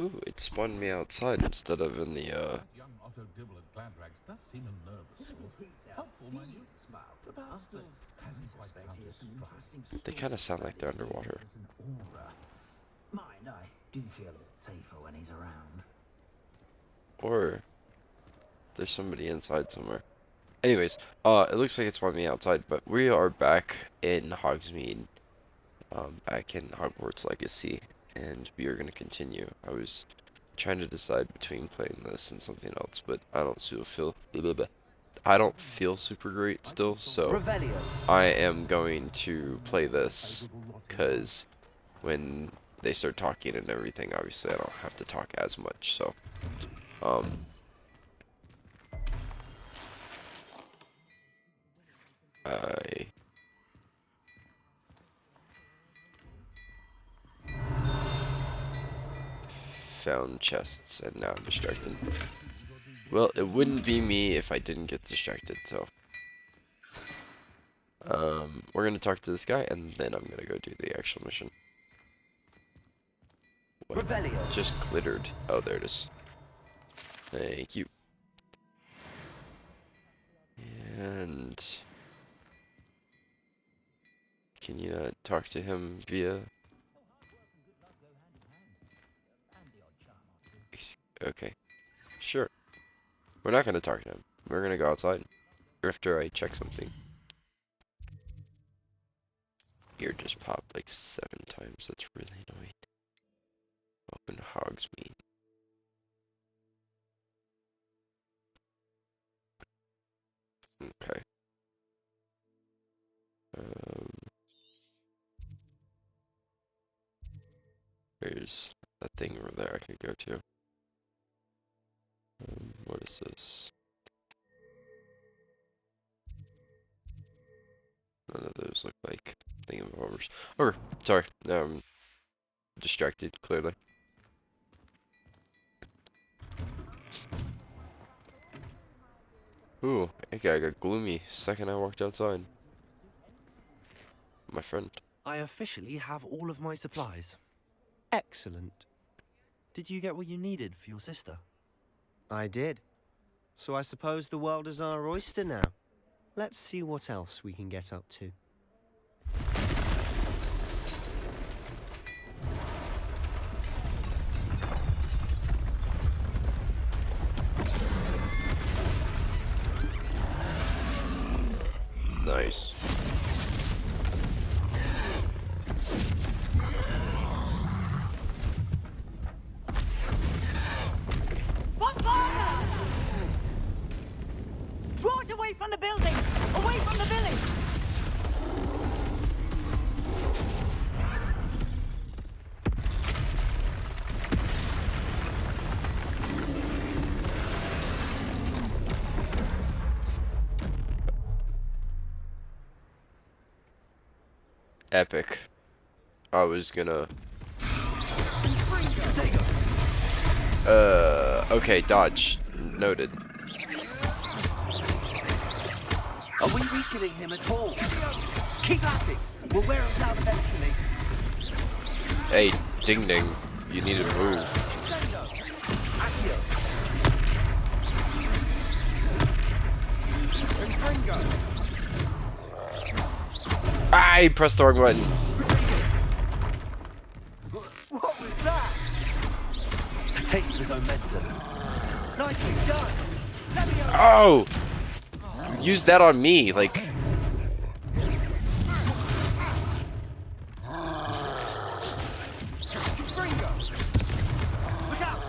Ooh, it spawned me outside instead of in the, Young Otto Dibble at Gladrags does seem a nervous sort. Helpful, mind you. Hasn't quite found his stride. they kind of sound like they're underwater. Mind, I do feel a bit safer when he's around. Or there's somebody inside somewhere. Anyways, it looks like it spawned me outside, but we are back in Hogsmeade, back in Hogwarts Legacy, and we are going to continue. I was trying to decide between playing this and something else, but I don't feel super great still, so I am going to play this, because when they start talking and everything, obviously I don't have to talk as much, so, I found chests and now I'm distracted. Well, it wouldn't be me if I didn't get distracted, so we're gonna talk to this guy and then I'm gonna go do the actual mission. What just glittered? Oh, there it is. Thank you. And can you not talk to him via? Okay, sure. We're not gonna talk to him. We're gonna go outside after I check something. Ear just popped like 7 times. That's really annoying. Open Hogsmeade. Okay. There's a thing over there I could go to. What is this? None of those look like thingamabobers. Okay, sorry. Distracted, clearly. Ooh, it got gloomy second I walked outside. My friend. I officially have all of my supplies. Excellent. Did you get what you needed for your sister? I did. So I suppose the world is our oyster now. Let's see what else we can get up to. Nice. Draw it away from the building! Away from the village! Epic. I was gonna... okay, dodge. Noted. Are we weakening him at all? Keep at it! We'll wear him down eventually. Hey, Ding Ding, you need to move. I pressed the wrong button. What was that? A taste of his own medicine. Nicely done. Let me over. Oh! Use that on me, like... Look out!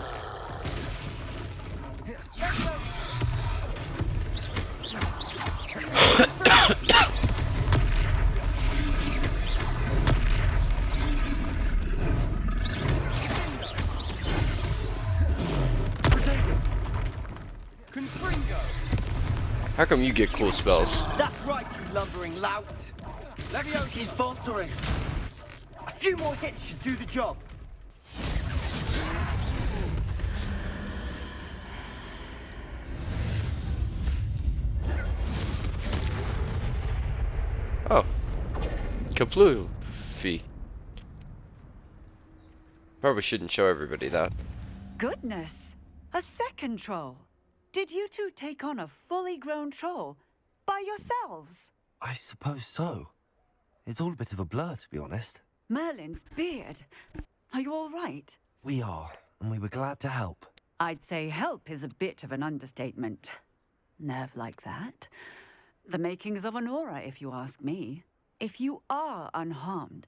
How come you get cool spells? That's right, you lumbering lout. Levioki's faltering. A few more hits should do the job. Oh. Kaploofy. Probably shouldn't show everybody that. Goodness! A second troll. Did you two take on a fully grown troll by yourselves? I suppose so. It's all a bit of a blur, to be honest. Merlin's beard. Are you all right? We are, and we were glad to help. I'd say help is a bit of an understatement. Nerve like that. The makings of an aura, if you ask me. If you are unharmed,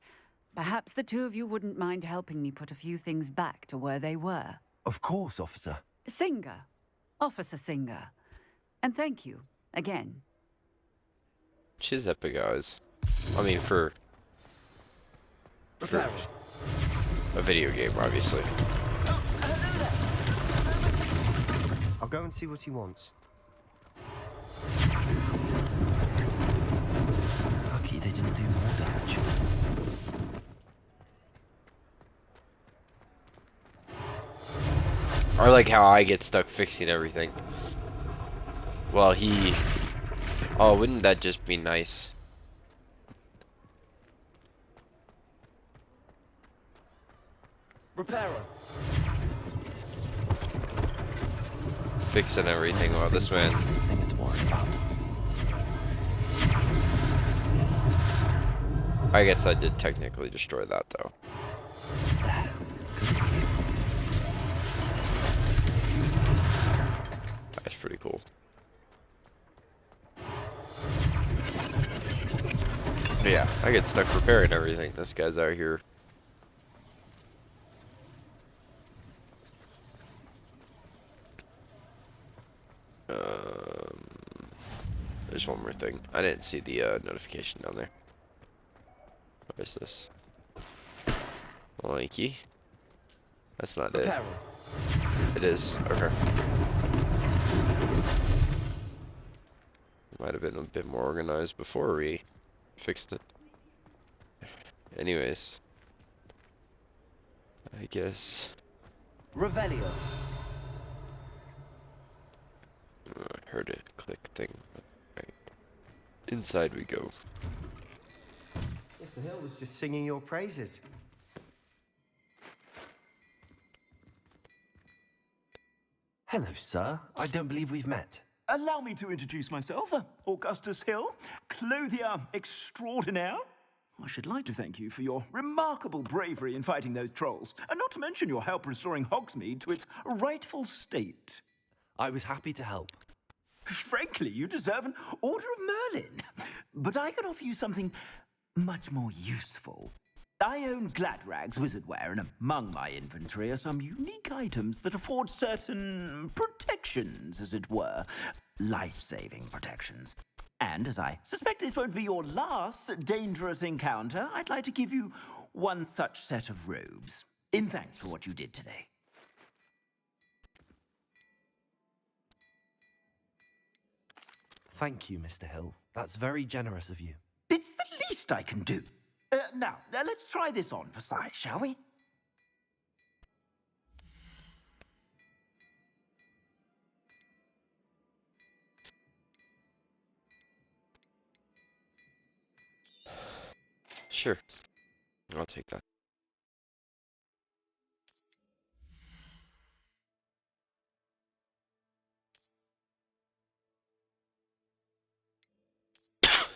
perhaps the two of you wouldn't mind helping me put a few things back to where they were. Of course, officer. Singer. Officer Singer. And thank you, again. She's epic, guys. I mean, for a video game, obviously. I'll go and see what he wants. Lucky they didn't do more damage. I like how I get stuck fixing everything. Well, he... Oh, wouldn't that just be nice? Repairer. Fixing everything while this man... There's a singer to worry about. I guess I did technically destroy that, though. Good as new. That's pretty cool. Yeah, I get stuck repairing everything. This guy's out here. There's one more thing. I didn't see the notification down there. What is this? Lanky. That's not it. Repairer. It is. Okay. Might have been a bit more organized before we fixed it. Anyways. I guess. Revelio. I heard a click thing. Right. Inside we go. Mr. Hill was just singing your praises. Hello, sir. I don't believe we've met. Allow me to introduce myself, Augustus Hill, clothier extraordinaire. I should like to thank you for your remarkable bravery in fighting those trolls, and not to mention your help restoring Hogsmeade to its rightful state. I was happy to help. Frankly, you deserve an Order of Merlin, but I can offer you something much more useful. I own Gladrag's wizardware, and among my inventory are some unique items that afford certain protections, as it were. Life-saving protections. And as I suspect this won't be your last dangerous encounter, I'd like to give you one such set of robes, in thanks for what you did today. Thank you, Mr. Hill. That's very generous of you. It's the least I can do. Now, let's try this on for size, shall we? Sure. I'll take that.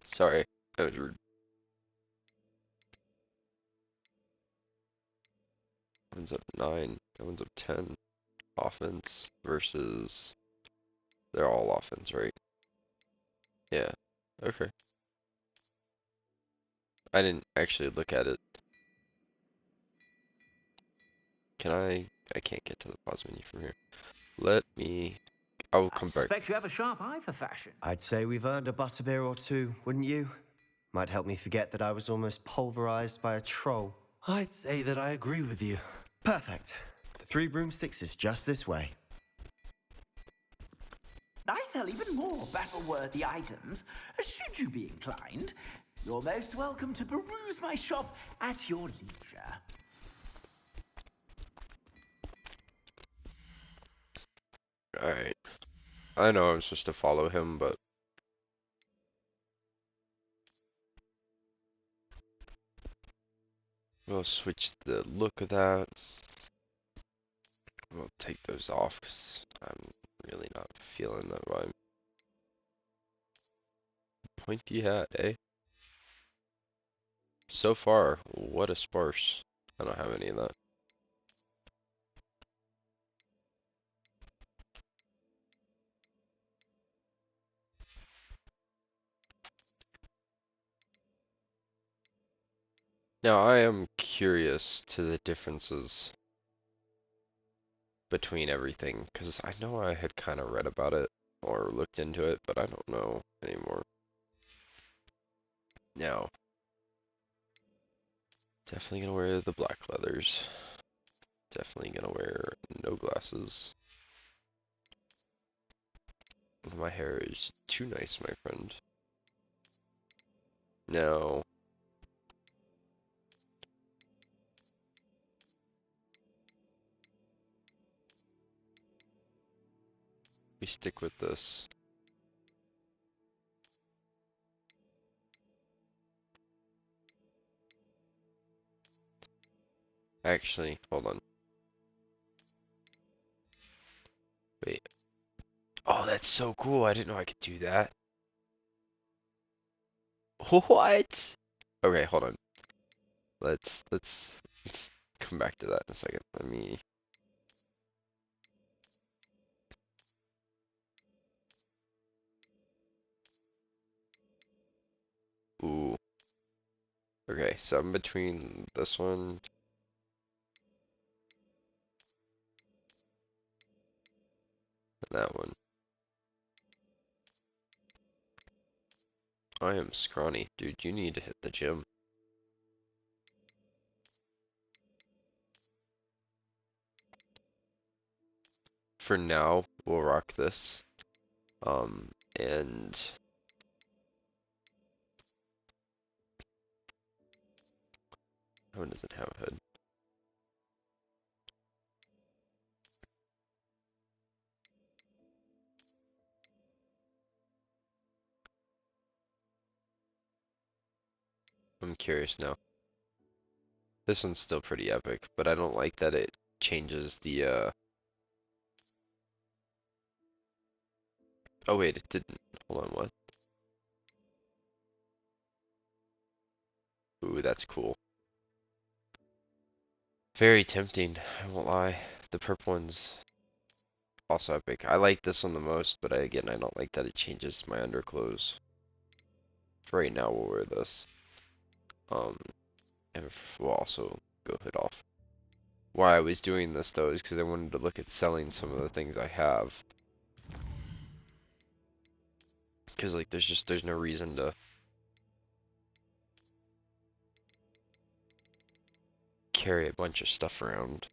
Sorry, that was rude. That one's up 9, that one's up 10. Offense versus... They're all offense, right? Yeah, okay. I didn't actually look at it. Can I can't get to the pause menu from here. I will come I back. suspect you have a sharp eye for fashion. I'd say we've earned a butterbeer or two, wouldn't you? Might help me forget that I was almost pulverized by a troll. I'd say that I agree with you. Perfect. The 3 broomsticks is just this way. I sell even more battle-worthy items, should you be inclined. You're most welcome to peruse my shop at your leisure. Alright. I know I'm supposed to follow him, but... We'll switch the look of that. We'll take those off because I'm really not feeling that vibe. Pointy hat, eh? So far, what a sparse. I don't have any of that. Now, I am curious to the differences between everything, because I know I had kind of read about it or looked into it, but I don't know anymore. Now, definitely gonna wear the black leathers. Definitely gonna wear no glasses. My hair is too nice, my friend. Now, we stick with this. Actually, hold on. Wait. Oh, that's so cool. I didn't know I could do that. What? Okay, hold on. Let's come back to that in a second. Let me. Ooh. Okay, so I'm between this one and that one. I am scrawny. Dude, you need to hit the gym. For now, we'll rock this. And that one doesn't have a hood. I'm curious now. This one's still pretty epic, but I don't like that it changes the oh wait, it didn't. Hold on, what? Ooh, that's cool. Very tempting, I won't lie. The purple one's also epic. I like this one the most, but again, I don't like that it changes my underclothes. For right now, we'll wear this. And we'll also go hood off. Why I was doing this though is because I wanted to look at selling some of the things I have. Because like there's no reason to carry a bunch of stuff around.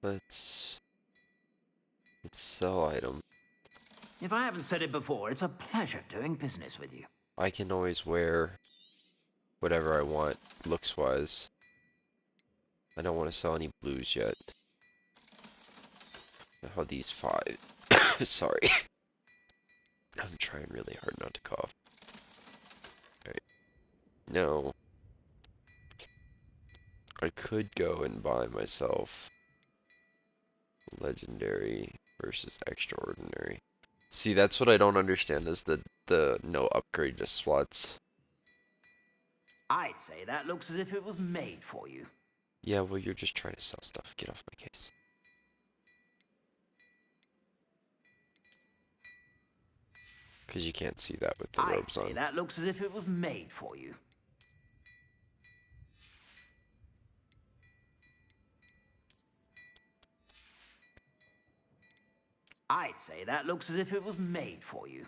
Let's sell item. If I haven't said it before, it's a pleasure doing business with you. I can always wear whatever I want, looks wise. I don't want to sell any blues yet. How these 5. Sorry. I'm trying really hard not to cough. Alright. Now, I could go and buy myself legendary versus extraordinary. See, that's what I don't understand is the no upgrade to slots. I'd say that looks as if it was made for you. Yeah, well, you're just trying to sell stuff. Get off my case. Because you can't see that with the I'd robes say on. that looks as if it was made for you. I'd say that looks as if it was made for you.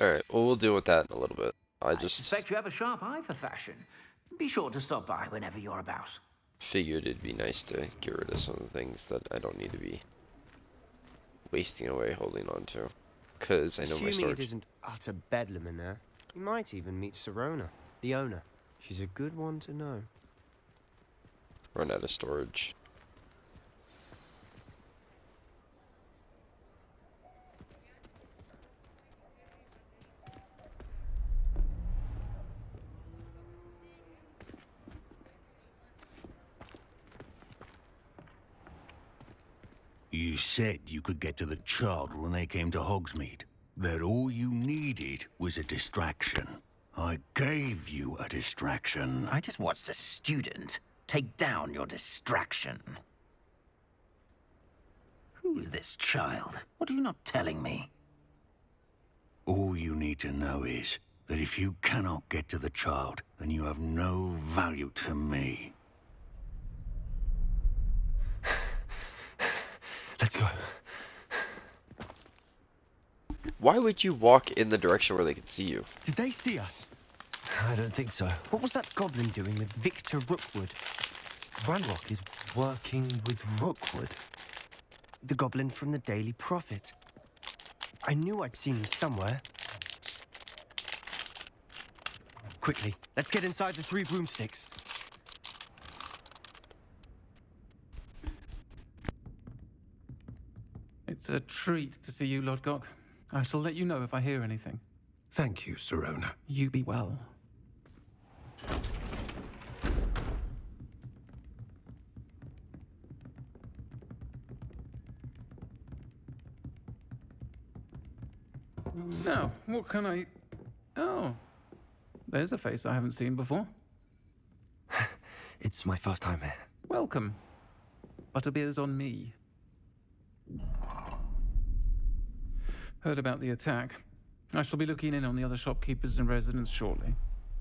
Alright, well, we'll deal with that in a little bit. I suspect you have a sharp eye for fashion. Be sure to stop by whenever you're about. figured it'd be nice to get rid of some of the things that I don't need to be wasting away holding on to. Because I know my Assuming storage. it isn't utter bedlam in there, you might even meet Serona, The owner. She's a good one to know. Run out of storage. You said you could get to the child when they came to Hogsmeade. That all you needed was a distraction. I gave you a distraction. I just watched a student take down your distraction. Who's this child? What are you not telling me? All you need to know is that if you cannot get to the child, then you have no value to me. Let's go. Why would you walk in the direction where they could see you? Did they see us? I don't think so. What was that goblin doing with Victor Rookwood? Ranrock is working with Rookwood. The goblin from the Daily Prophet. I knew I'd seen him somewhere. Quickly, let's get inside the 3 broomsticks. It's a treat to see you, Lodgok. I shall let you know if I hear anything. Thank you, Sirona. You be well. Now, what can I... Oh, there's a face I haven't seen before. It's my first time here. Welcome. Butterbeer's on me. Heard about the attack. I shall be looking in on the other shopkeepers and residents shortly.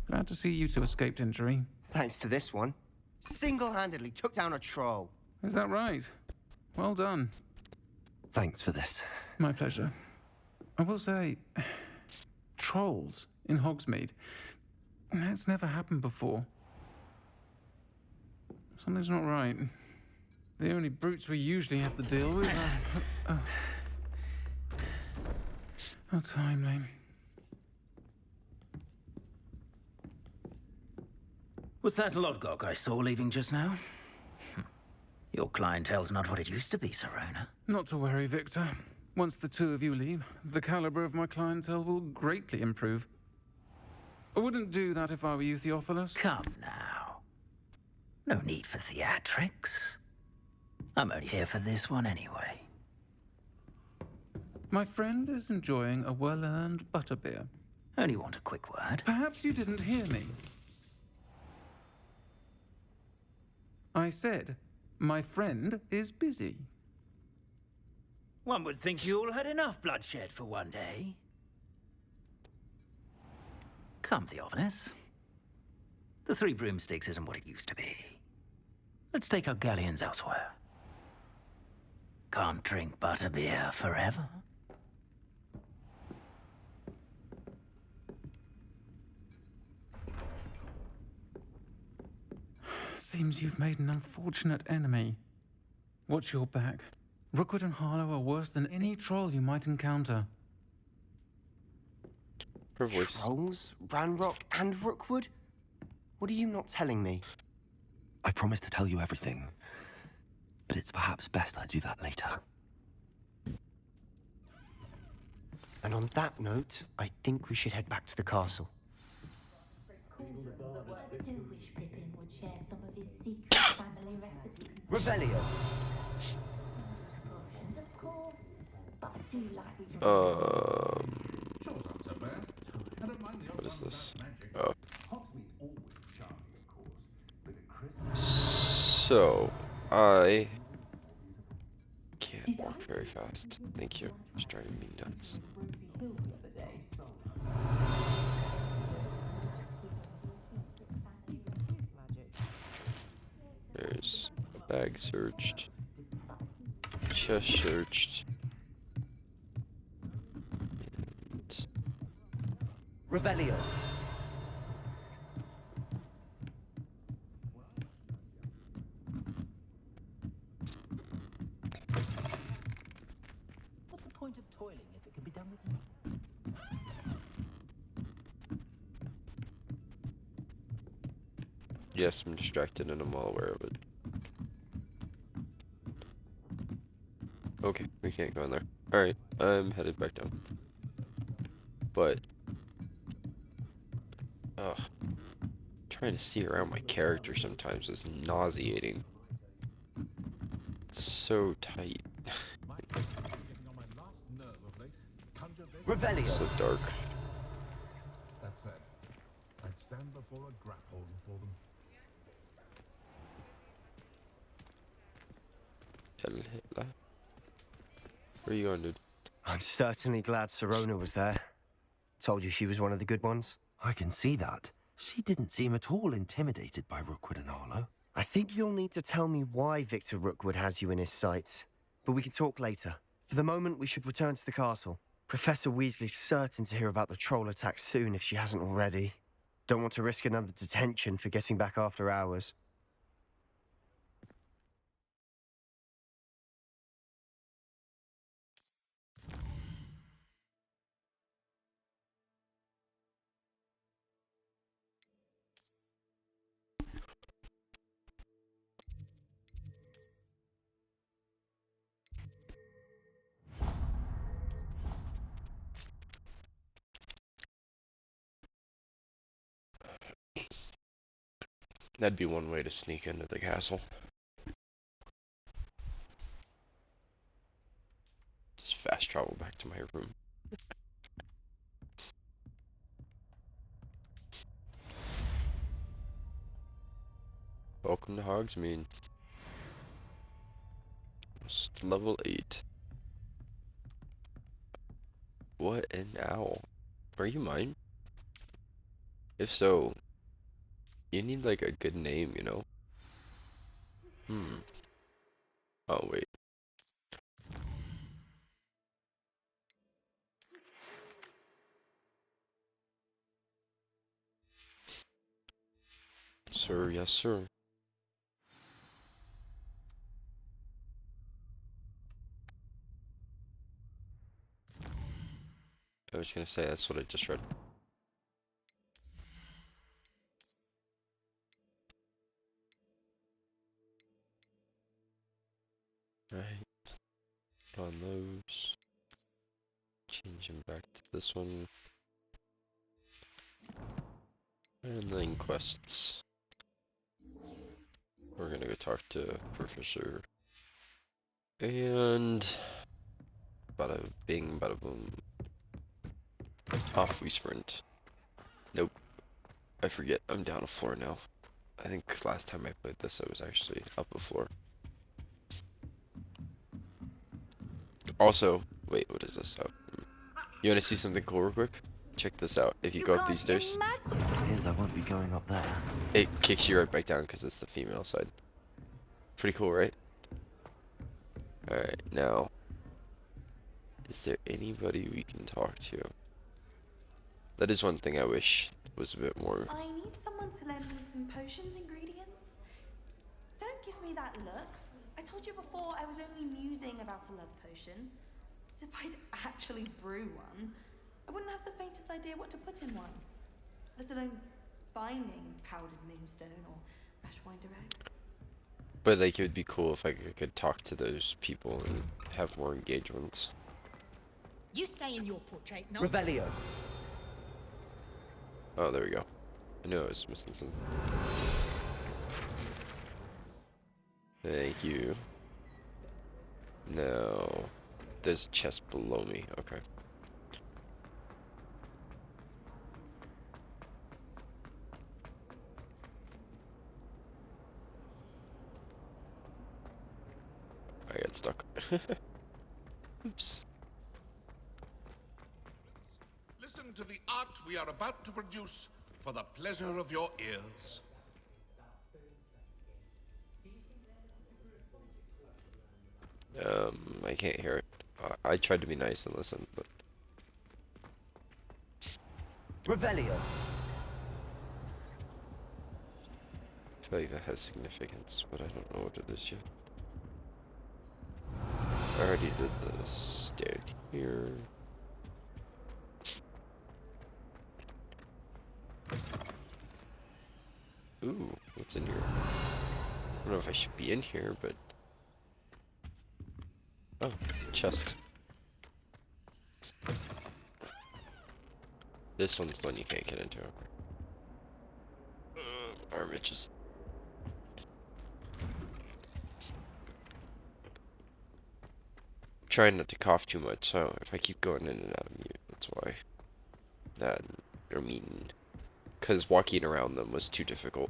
Glad to see you two escaped injury. Thanks to this one. Single-handedly took down a troll. Is that right? Well done. Thanks for this. My pleasure. I will say, trolls in Hogsmeade. That's never happened before. Something's not right. The only brutes we usually have to deal with are... How timely. Was that Lodgok I saw leaving just now? Your clientele's not what it used to be, Sirona. Not to worry, Victor. Once the two of you leave, the caliber of my clientele will greatly improve. I wouldn't do that if I were you, Theophilus. Come now. No need for theatrics. I'm only here for this one anyway. My friend is enjoying a well-earned butterbeer. Only want a quick word. Perhaps you didn't hear me. I said, my friend is busy. One would think you all had enough bloodshed for one day. Come, Theophilus. The 3 broomsticks isn't what it used to be. Let's take our galleons elsewhere. Can't drink butterbeer forever. Seems you've made an unfortunate enemy. Watch your back. Rookwood and Harlow are worse than any troll you might encounter. Her voice. Trolls, Ranrock, and Rookwood? What are you not telling me? I promise to tell you everything, but it's perhaps best I do that later. And on that note, I think we should head back to the castle. I do wish Pippin would share some of his secret family recipes. Revelio. Potions, of course, but I do like to... Sure, not so bad. I don't mind the What is this? magic. Oh. Hogsmeade's always charming, of course, but at Christmas... So, I can't walk very fast. Thank you. It's driving me nuts. There's a bag searched, chest searched, and Revelio. What's the point of toiling if it can be done with... Yes, I'm distracted and I'm well aware of it. Okay, we can't go in there. Alright, I'm headed back down. But, trying to see around my character sometimes is nauseating. It's so tight. Revelio. It's so dark. That said, I'd stand before a grapple for them. Where are you going, dude? I'm certainly glad Sirona was there. Told you she was one of the good ones. I can see that. She didn't seem at all intimidated by Rookwood and Arlo. I think you'll need to tell me why Victor Rookwood has you in his sights. But we can talk later. For the moment, we should return to the castle. Professor Weasley's certain to hear about the troll attack soon if she hasn't already. Don't want to risk another detention for getting back after hours. That'd be one way to sneak into the castle. Just fast travel back to my room. Welcome to Hogsmeade. It's level 8. What an owl. Are you mine? If so, you need like a good name, you know? Oh, wait. Sir, yes, sir. I was gonna say, that's what I just read. Right. On those. Change them back to this one. And then quests. We're gonna go talk to Professor. And bada bing, bada boom. Off we sprint. Nope. I forget, I'm down a floor now. I think last time I played this, I was actually up a floor. Also, wait, what is this? Oh. You wanna see something cool real quick? Check this out. If you go up these stairs, Here's I won't be going up there. it kicks you right back down because it's the female side. Pretty cool, right? Alright, now, is there anybody we can talk to? That is one thing I wish was a bit more. I need someone to lend me some potions ingredients. Don't give me that look. I told you before I was only musing about a love potion. As if I'd actually brew one. I wouldn't have the faintest idea what to put in one. Let alone finding powdered moonstone or ashwinder eggs. But like, it would be cool if I could talk to those people and have more engagements. You stay in your portrait, no? Revelio. Oh, there we go. I knew I was missing some. Thank you. No. There's a chest below me. Okay. I got stuck. Oops. Listen to the art we are about to produce for the pleasure of your ears. I can't hear it. I tried to be nice and listen, but Revelio. I feel like that has significance, but I don't know what it is yet. I already did the stair here. Ooh, what's in here? I don't know if I should be in here, but... Oh, chest. This one's the one you can't get into. Arm itches. Trying not to cough too much, so if I keep going in and out of mute, that's why. That, I mean, because walking around them was too difficult.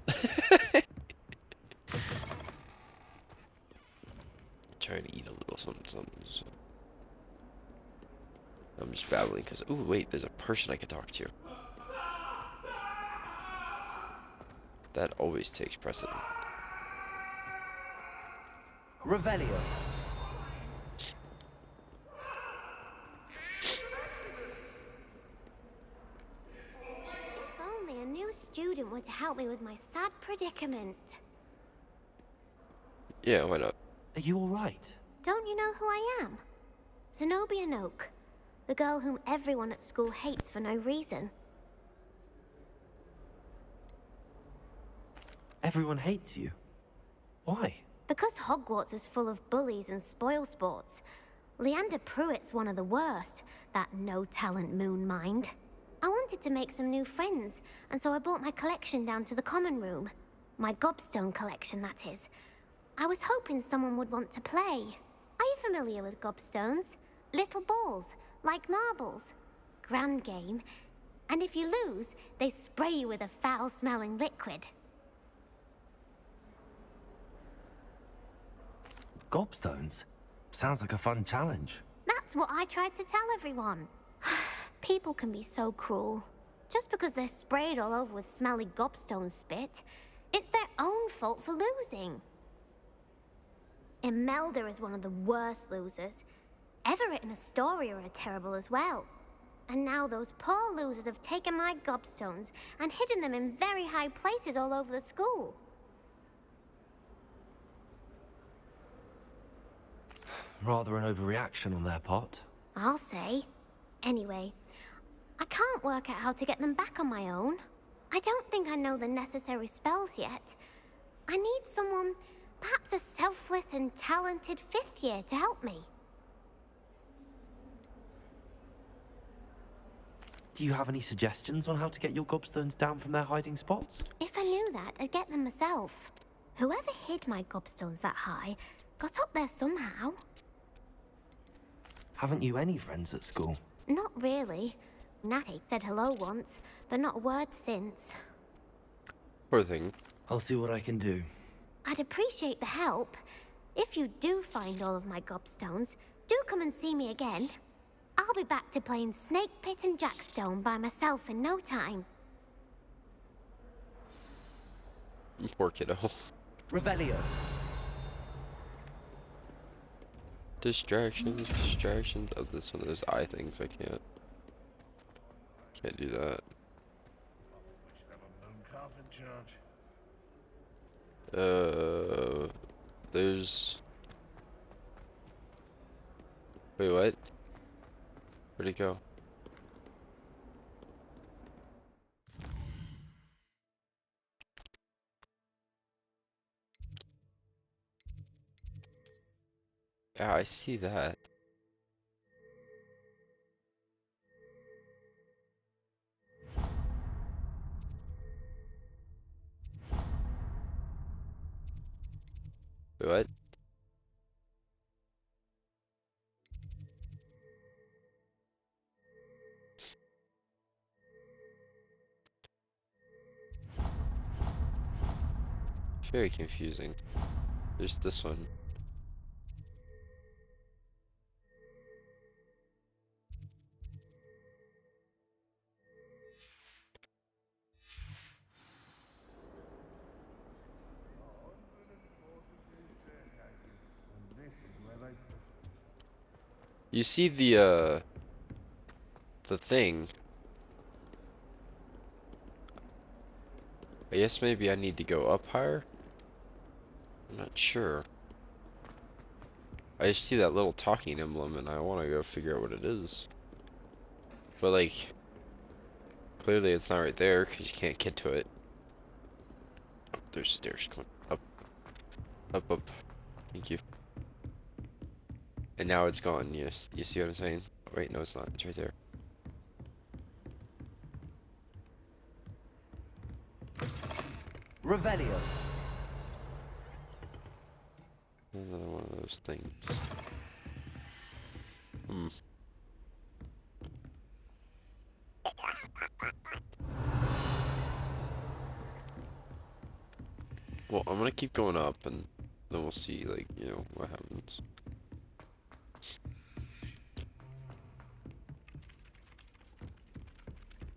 Trying to eat a little something. So. I'm just babbling because, ooh, wait, there's a person I could talk to. That always takes precedent. Revelio. If only a new student were to help me with my sad predicament. Yeah, why not? Are you alright? Don't you know who I am? Zenobia Noak, the girl whom everyone at school hates for no reason. Everyone hates you. Why? Because Hogwarts is full of bullies and spoilsports. Leander Pruitt's one of the worst, that no-talent moon mind. I wanted to make some new friends, and so I brought my collection down to the common room. My gobstone collection, that is. I was hoping someone would want to play. Are you familiar with gobstones? Little balls, like marbles. Grand game. And if you lose, they spray you with a foul-smelling liquid. Gobstones? Sounds like a fun challenge. That's what I tried to tell everyone. People can be so cruel. Just because they're sprayed all over with smelly gobstone spit, it's their own fault for losing. Imelda is one of the worst losers. Everett and Astoria are terrible as well. And now those poor losers have taken my gobstones and hidden them in very high places all over the school. Rather an overreaction on their part. I'll say. Anyway, I can't work out how to get them back on my own. I don't think I know the necessary spells yet. I need someone, perhaps a selfless and talented fifth year to help me. Do you have any suggestions on how to get your gobstones down from their hiding spots? If I knew that, I'd get them myself. Whoever hid my gobstones that high got up there somehow. Haven't you any friends at school? Not really. Natty said hello once, but not a word since. Poor thing. I'll see what I can do. I'd appreciate the help. If you do find all of my gobstones, do come and see me again. I'll be back to playing Snake Pit and Jackstone by myself in no time. Poor kiddo. Revelio. Distractions. Oh, this one of those eye things. I can't do that. We should have a moon calf in charge. There's. Wait, what? Where'd it go? Yeah, I see that. Wait, what? Very confusing. There's this one. You see the thing. I guess maybe I need to go up higher? I'm not sure. I just see that little talking emblem and I want to go figure out what it is. But like, clearly it's not right there because you can't get to it. there's stairs going up, up, up. Thank you. And now it's gone. Yes, you see what I'm saying? Wait, no, it's not. It's right there. Revelio. Another one of those things. Hmm. Well, I'm gonna keep going up, and then we'll see, like, you know, what happens.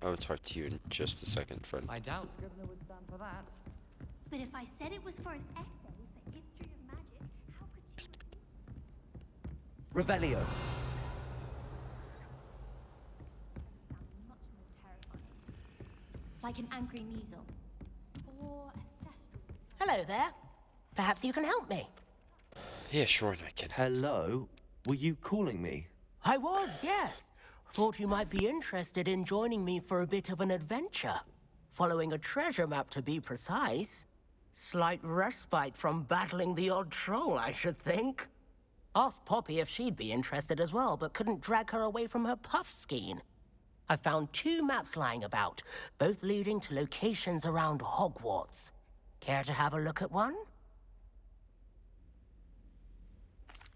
I'll talk to you in just a second, friend. I doubt Scrivener would stand for that. But if I said it was for an essay for history of magic, how could she Revelio. much more terrifying? Like an angry measle. Or a thestral. Hello there. Perhaps you can help me. Yeah, sure, I can. Hello? Were you calling me? I was, yes. Thought you might be interested in joining me for a bit of an adventure. Following a treasure map, to be precise. Slight respite from battling the odd troll, I should think. Asked Poppy if she'd be interested as well, but couldn't drag her away from her puff skein. I found 2 maps lying about, both leading to locations around Hogwarts. Care to have a look at one?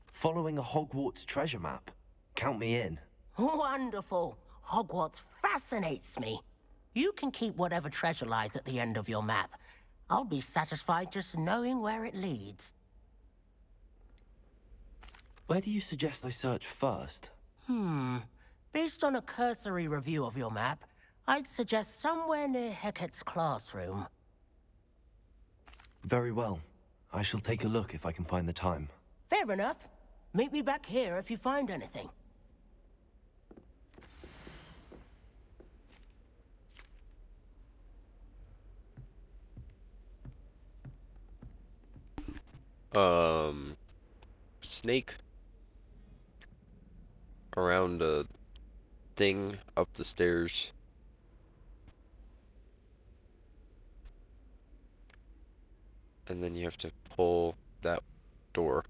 Following a Hogwarts treasure map? Count me in. Wonderful. Hogwarts fascinates me. You can keep whatever treasure lies at the end of your map. I'll be satisfied just knowing where it leads. Where do you suggest I search first? Based on a cursory review of your map, I'd suggest somewhere near Hecat's classroom. Very well. I shall take a look if I can find the time. Fair enough. Meet me back here if you find anything. Snake around a thing up the stairs. And then you have to pull that door.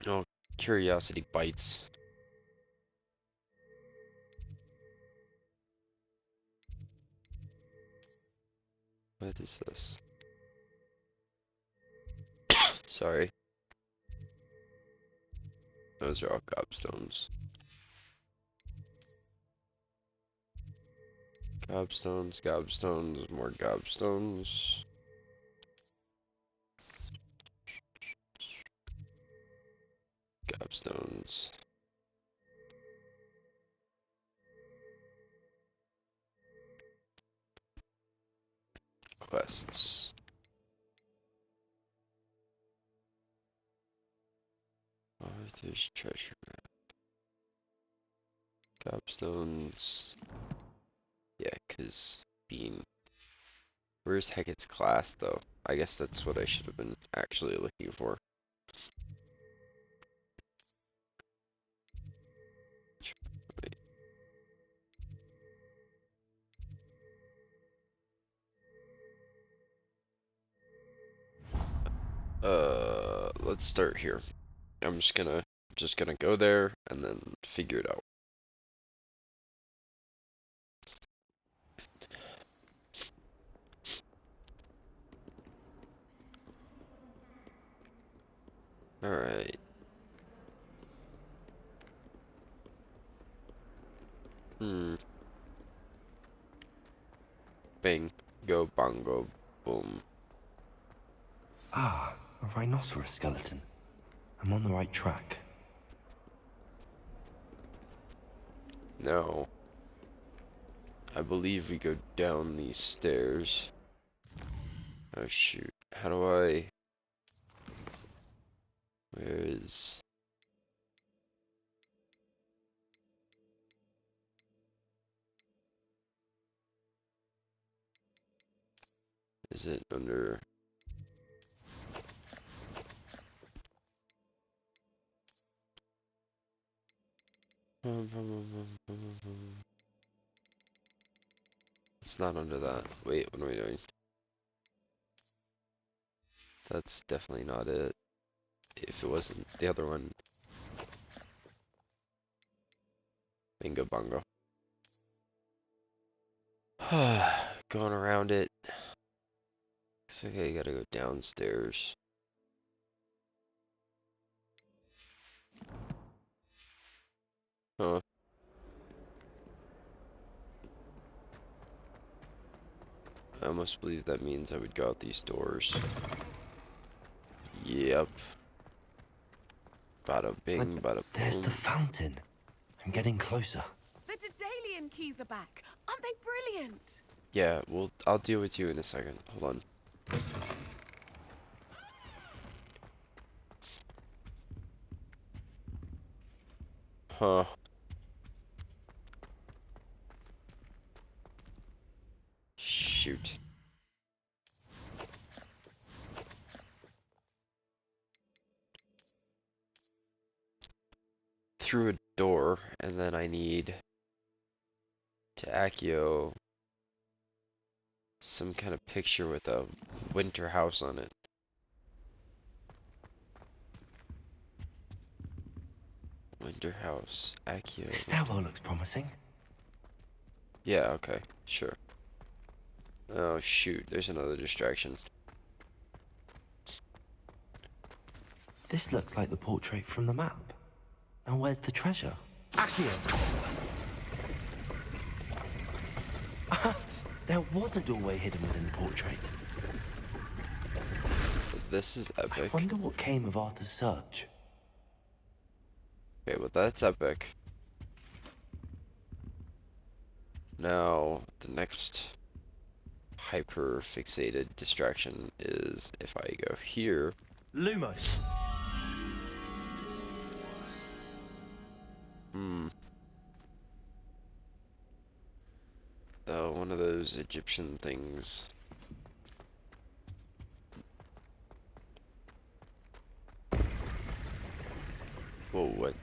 Oh, curiosity bites. What is this? Sorry. Those are all gobstones. Gobstones, gobstones, more gobstones. Gobstones. Quests. Arthur's treasure map. Gobstones. Yeah, cause being. Where's Hecat's class though? I guess that's what I should have been actually looking for. Wait. Let's start here. I'm just gonna go there and then figure it out. Alright. Bang, go, bongo, boom. Ah, a rhinoceros skeleton. I'm on the right track. No. I believe we go down these stairs. Oh shoot. How do I... Where is... Is it under... It's not under that. Wait, what are we doing? That's definitely not it. If it wasn't the other one. Bingo bongo. Going around it. Looks like I gotta go downstairs. Huh. I almost believe that means I would go out these doors. Yep. Bada bing, bada boom. There's the fountain. I'm getting closer. The Daedalian keys are back. Aren't they brilliant? Yeah, well, I'll deal with you in a second. Hold on. Huh. Shoot. Through a door, and then I need to Accio some kind of picture with a winter house on it. Winter house, Accio. This stairwell looks promising. Yeah, okay, sure. Oh shoot, there's another distraction. This looks like the portrait from the map. Now where's the treasure? Accio! There was a doorway hidden within the portrait. This is epic. I wonder what came of Arthur's search. Okay, well that's epic. Now, the next hyper fixated distraction is if I go here. Lumos. Oh, one of those Egyptian things. Whoa, what?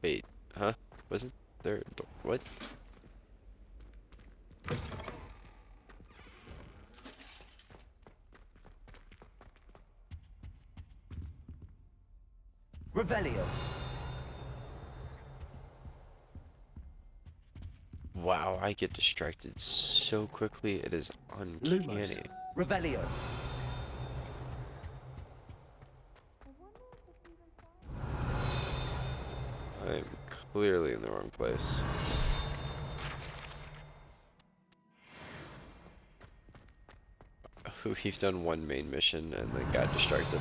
Wait, huh? Wasn't there a door? What? Revelio. Wow, I get distracted so quickly. It is uncanny. Lumos. Revelio. I'm clearly in the wrong place. We've done one main mission and then got distracted.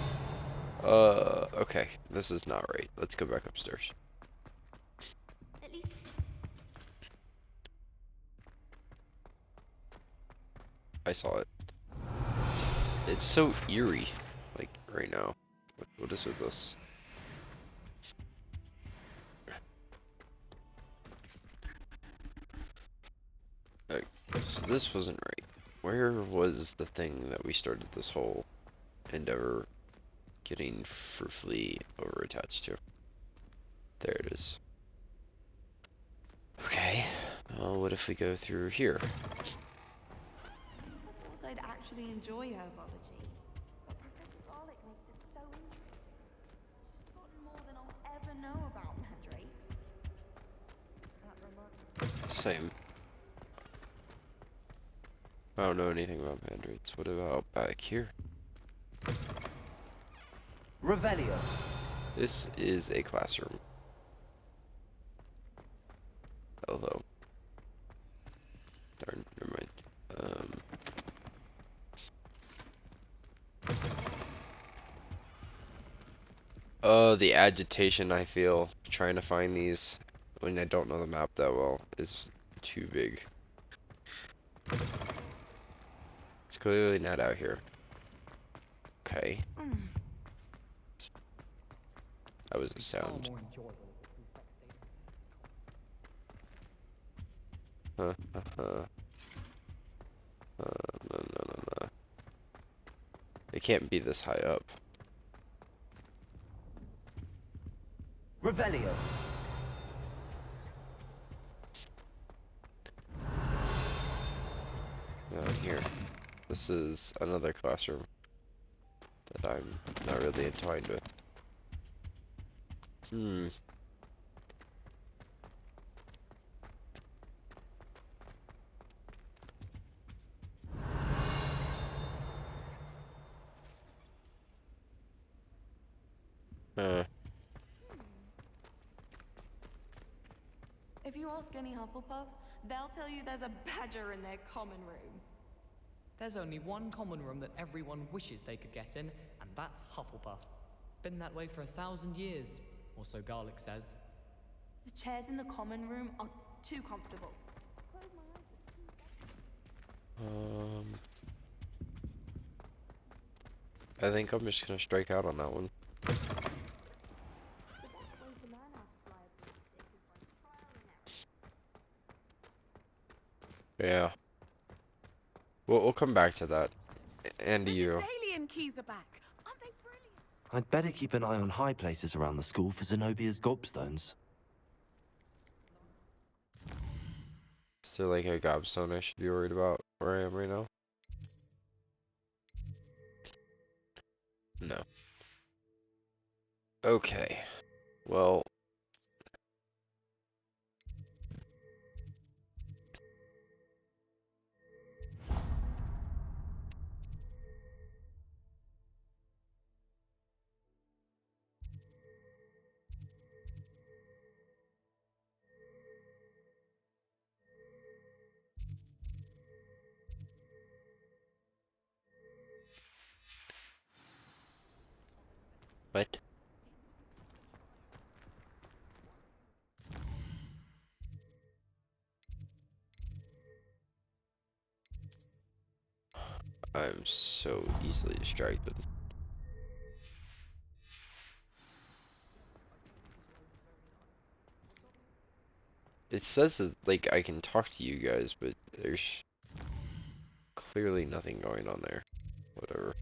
Okay, this is not right. Let's go back upstairs. I saw it. It's so eerie, like right now. What is with this? Okay, so this wasn't right. Where was the thing that we started this whole endeavor getting fruitfully over attached to? There it is. Okay, well, what if we go through here? I'd actually enjoy herbology, but Professor Garlick makes it so interesting. She's gotten more than I'll ever know about mandrakes. That reminds me. Same. I don't know anything about mandrakes. What about back here? Revelio. This is a classroom. Hello. Darn, never mind. The agitation I feel trying to find these when I don't know the map that well is too big. It's clearly not out here. Okay. That was a sound. No. It can't be this high up. Revelio. this is another classroom that I'm not really entwined with. Hmm. If you ask any Hufflepuff, they'll tell you there's a badger in their common room. There's only one common room that everyone wishes they could get in, and that's Hufflepuff. Been that way for 1,000 years, or so Garlic says. The chairs in the common room are too comfortable. I think I'm just gonna strike out on that one. Yeah. We'll come back to that. And you. Alien keys are back. Aren't they brilliant? I'd better keep an eye on high places around the school for Zenobia's gobstones. Is there like a gobstone I should be worried about where I am right now? No. Okay. Well. What? I'm so easily distracted. It says that, like, I can talk to you guys, but there's clearly nothing going on there. Whatever.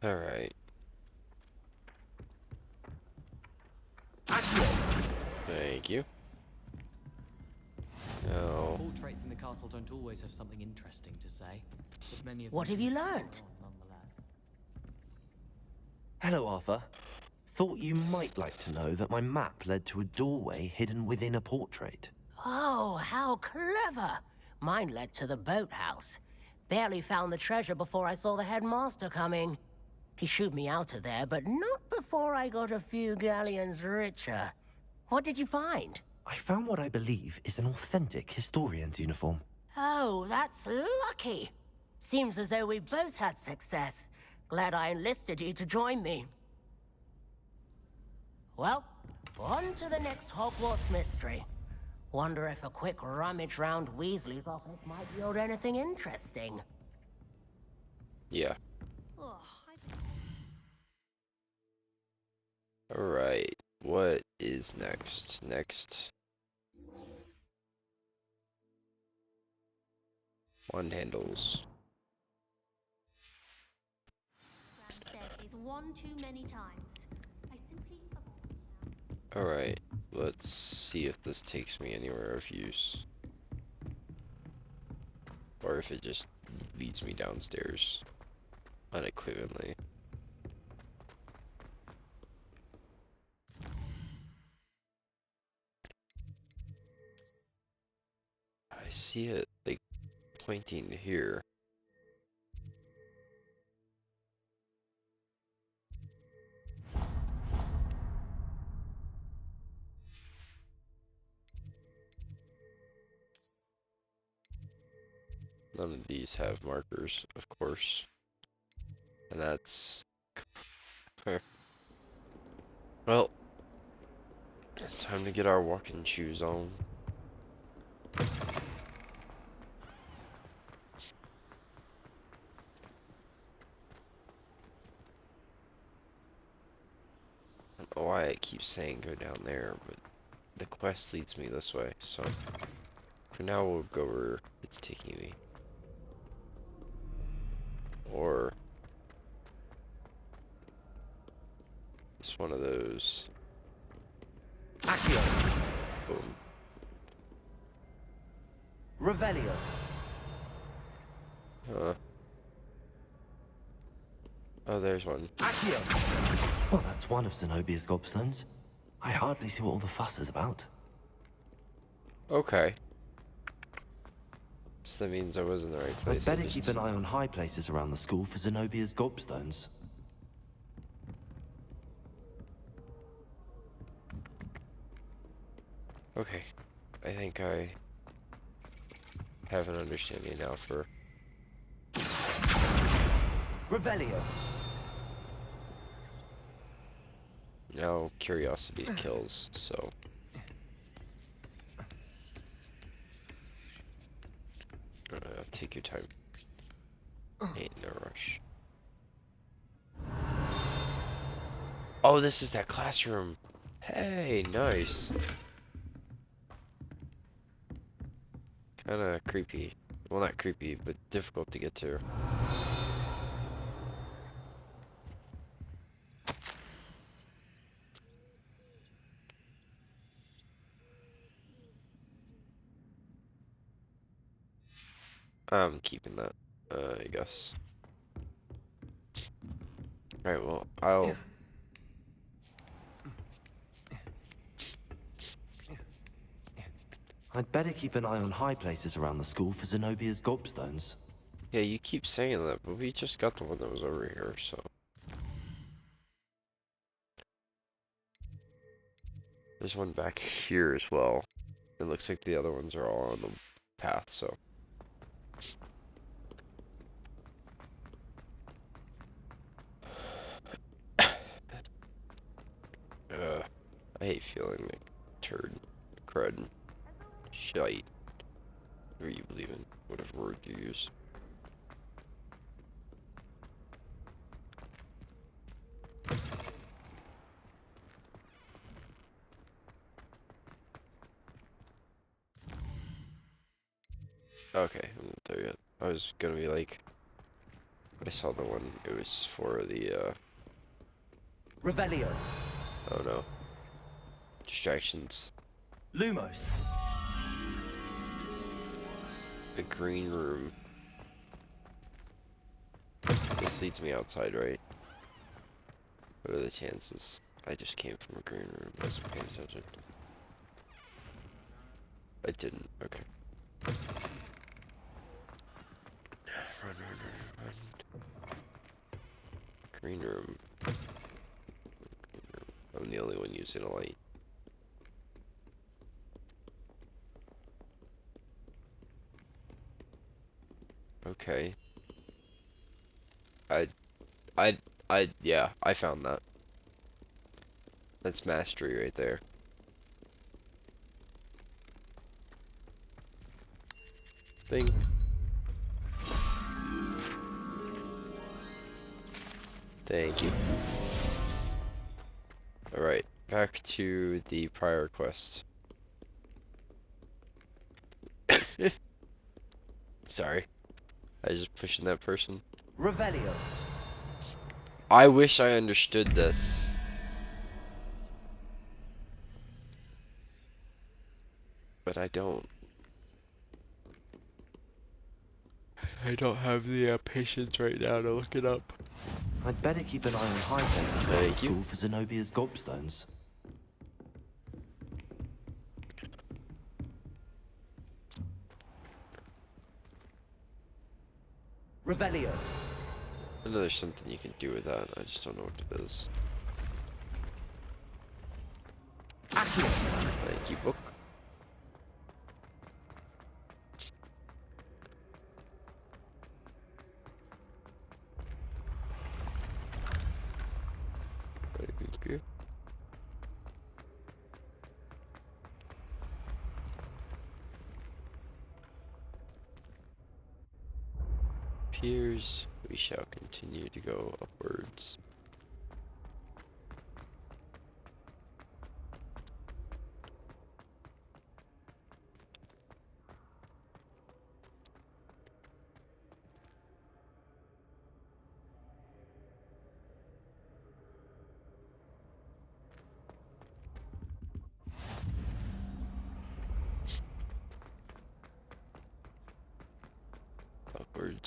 Alright. Thank you. No. Portraits in the castle don't always have something interesting to say, but many of What them have you do learned? nonetheless. Hello, Arthur. Thought you might like to know that my map led to a doorway hidden within a portrait. Oh, how clever! Mine led to the boathouse. Barely found the treasure before I saw the headmaster coming. He shooed me out of there, but not before I got a few galleons richer. What did you find? I found what I believe is an authentic historian's uniform. Oh, that's lucky. Seems as though we both had success. Glad I enlisted you to join me. Well, on to the next Hogwarts mystery. Wonder if a quick rummage round Weasley's office might yield anything interesting. Yeah. Alright. What is next? Next. Wand handles. Staircase one too many times. I simply Alright. Let's see if this takes me anywhere of use. Or if it just leads me downstairs unequivocally. I see it like pointing here. None of these have markers, of course. And that's... Well, it's time to get our walking shoes on. I don't know why it keeps saying go down there, but the quest leads me this way, so for now we'll go where it's taking me. Or There's one of those. Accio. Boom. Revelio. Oh, there's one. Accio. Well, that's one of Zenobia's gobstones. I hardly see what all the fuss is about. Okay. So that means I was in the right I'd place. better keep an eye on high places around the school for Zenobia's gobstones. Okay. I think I have an understanding now for... Revelio. Now curiosity's kills, so... take your time. Ain't no rush. Oh, this is that classroom. Hey, nice. Kinda creepy. Well, not creepy, but difficult to get to. I'm keeping that, I guess. Alright, well, I'll... I'd better keep an eye on high places around the school for Zenobia's gobstones. Yeah, you keep saying that, but we just got the one that was over here, so... There's one back here as well. It looks like the other ones are all on the path, so... I hate feeling like turd, crud, shite, whatever you believe in, whatever word you use. Okay, I'm not there yet. I was gonna be like, I saw the one, it was for the, Revelio. oh no. Distractions. Lumos. The green room. This leads me outside, right? What are the chances? I just came from a green room, I wasn't paying attention. I didn't, okay. Run, run, run, run. Green room. I'm the only one using a light. Okay. Yeah, I found that. That's mastery right there. Bing. Thank you. Alright, back to the prior quest. Sorry. I was just pushing that person. Revelio. I wish I understood this. But I don't. I don't have the patience right now to look it up. I'd better keep an eye on high places around the school for Zenobia's gobstones. Revelio. I know there's something you can do with that, I just don't know what it is. Thank you, book. Thank you. Appears we shall continue to go upwards.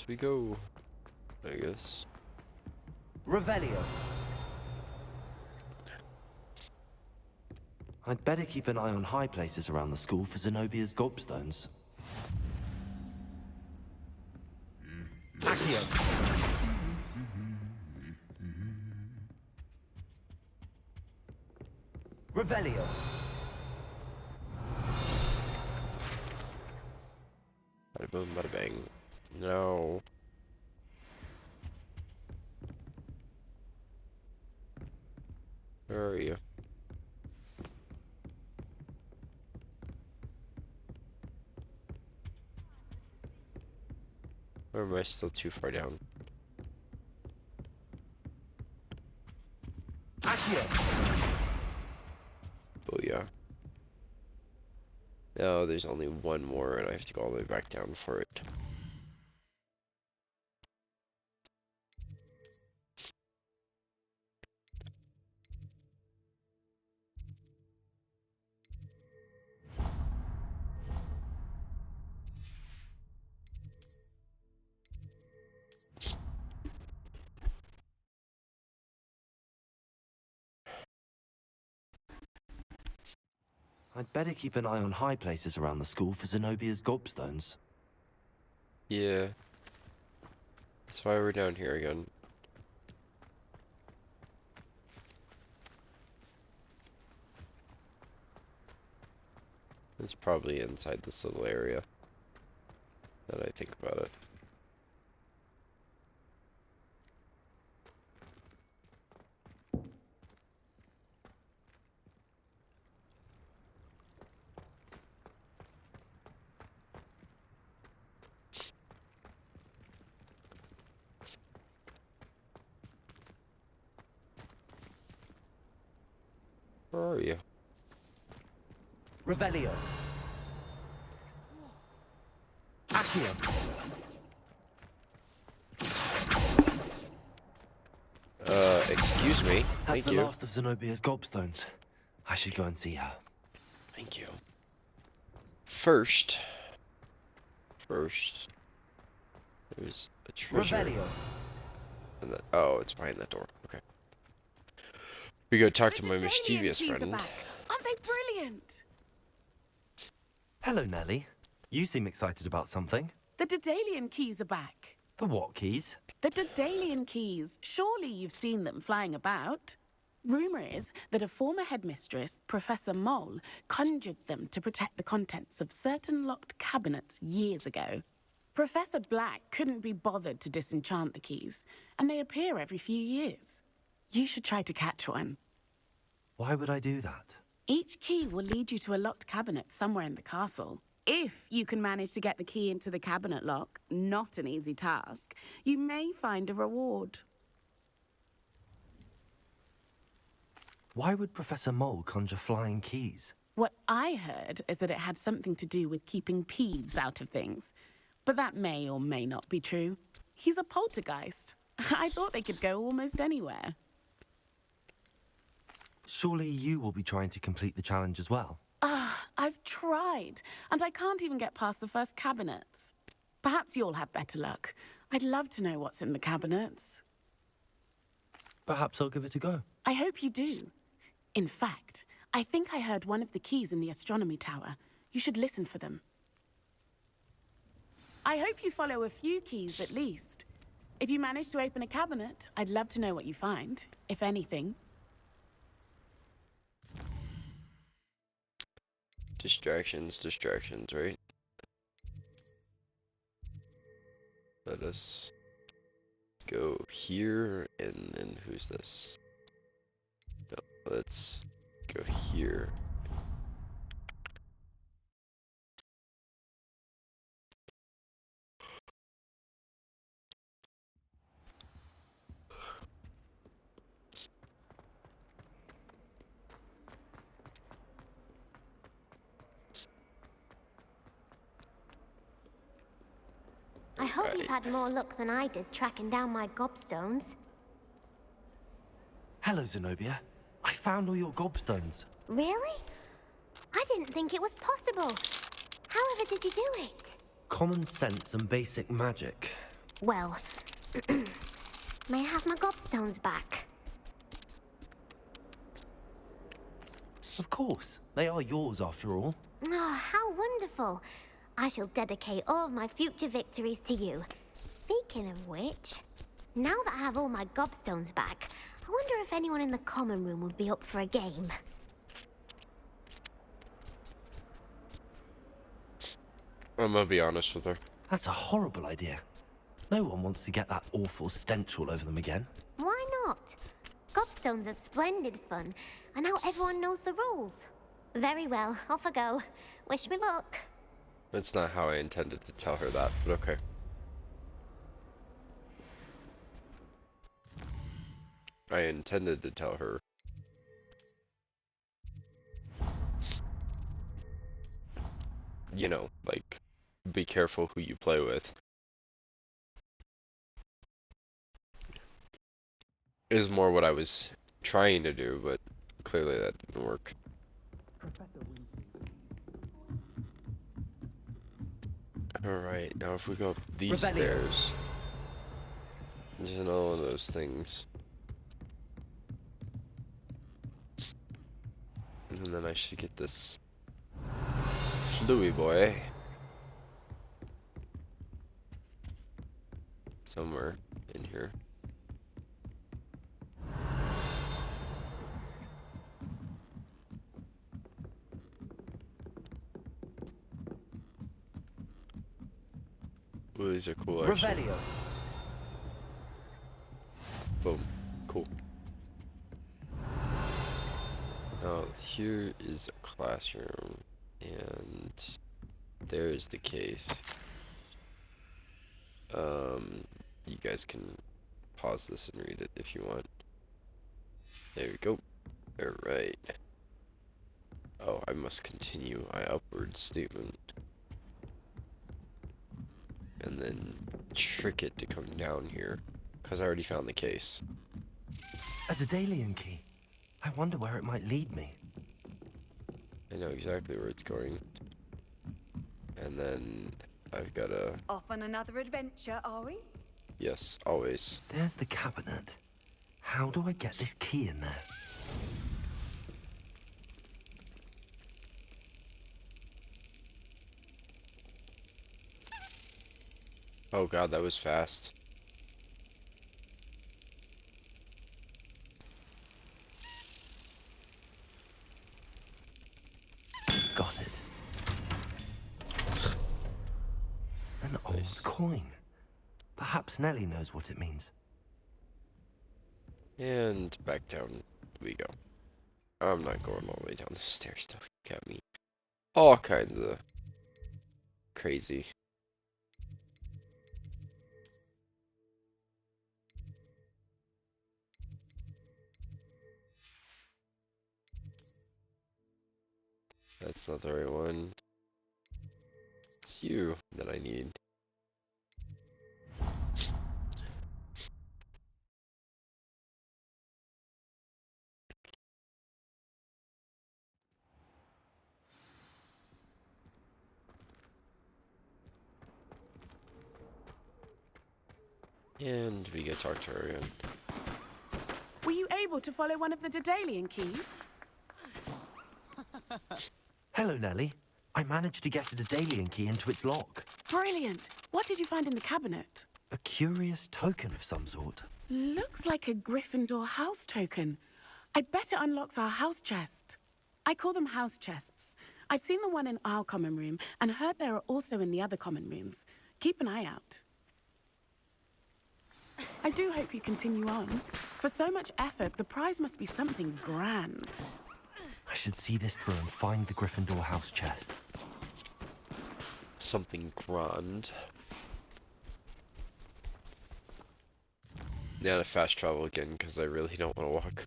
out we go, I guess. Revelio. I'd better keep an eye on high places around the school for Zenobia's gobstones. Accio. Revelio. Bada boom, bada bang. No. Where are you? Or am I still too far down? Accio. Booyah. No, there's only one more and I have to go all the way back down for it. I'd better keep an eye on high places around the school for Zenobia's gobstones. Yeah. That's why we're down here again. It's probably inside this little area. That I think about it. Where are you? Revelio. Accio. Excuse me. That's Thank the you. last of Zenobia's gobstones. I should go and see her. Thank you. First, there's a treasure. Revelio. And oh, it's behind that door. Okay. We go talk to my The mischievous keys are friend. back. Aren't they brilliant? Hello, Nellie. You seem excited about something. The Daedalian keys are back. The what keys? The Daedalian keys. Surely you've seen them flying about. Rumour is that a former headmistress, Professor Moll, conjured them to protect the contents of certain locked cabinets years ago. Professor Black couldn't be bothered to disenchant the keys, and they appear every few years. You should try to catch one. Why would I do that? Each key will lead you to a locked cabinet somewhere in the castle. If you can manage to get the key into the cabinet lock, not an easy task, you may find a reward. Why would Professor Mole conjure flying keys? What I heard is that it had something to do with keeping peeves out of things. But that may or may not be true. He's a poltergeist. I thought they could go almost anywhere. Surely you will be trying to complete the challenge as well. I've tried, and I can't even get past the first cabinets. Perhaps you'll have better luck. I'd love to know what's in the cabinets. Perhaps I'll give it a go. I hope you do. In fact, I think I heard one of the keys in the astronomy tower. You should listen for them. I hope you follow a few keys at least. If you manage to open a cabinet, I'd love to know what you find, if anything. Distractions, right? Let us go here, and then who's this? No, let's go here. I hope you've had more luck than I did tracking down my gobstones. Hello, Zenobia. I found all your gobstones. Really? I didn't think it was possible. However did you do it? Common sense and basic magic. Well, may I have my gobstones back? Of course. They are yours after all. Oh, how wonderful. I shall dedicate all of my future victories to you. Speaking of which, now that I have all my gobstones back, I wonder if anyone in the common room would be up for a game. I'm gonna be honest with her. That's a horrible idea. No one wants to get that awful stench all over them again. Why not? Gobstones are splendid fun, and now everyone knows the rules. Very well, off I go. Wish me luck. That's not how I intended to tell her that, but okay. I intended to tell her. You know, like, be careful who you play with. Is more what I was trying to do, but clearly that didn't work. Alright, now if we go up these stairs, there's another one of those things. And then I should get this Louis boy somewhere in here. Ooh, these are cool actually. Revelio. Boom. Cool. Now here is a classroom and there's the case. You guys can pause this and read it if you want. There we go. Alright. Oh, I must continue my upward statement. And then trick it to come down here. Because I already found the case. A Daedalian key. I wonder where it might lead me. I know exactly where it's going. And then I've got a... Off on another adventure, are we? Yes, always. There's the cabinet. How do I get this key in there? Oh god, that was fast. Got it. An old coin. Perhaps Nellie knows what it means. And back down we go. I'm not going all the way down the stairs though. You got me all kinds of crazy. That's not the right one. It's you that I need. And we get to talk to her again. Were you able to follow one of the Daedalian keys? Hello, Nellie. I managed to get a Daedalian key into its lock. Brilliant. What did you find in the cabinet? A curious token of some sort. Looks like a Gryffindor house token. I bet it unlocks our house chest. I call them house chests. I've seen the one in our common room and heard there are also in the other common rooms. Keep an eye out. I do hope you continue on. For so much effort, the prize must be something grand. I should see this through and find the Gryffindor house chest. Something grand. Yeah, to fast travel again because I really don't want to walk.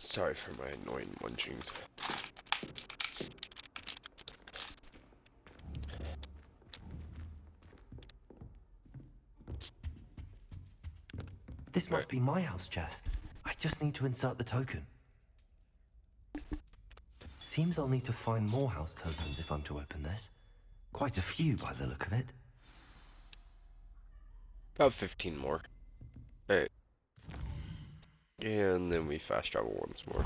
Sorry for my annoying munching. This must be my house chest. I just need to insert the token. Seems I'll need to find more house tokens if I'm to open this. Quite a few by the look of it. About 15 more. Alright. And then we fast travel once more.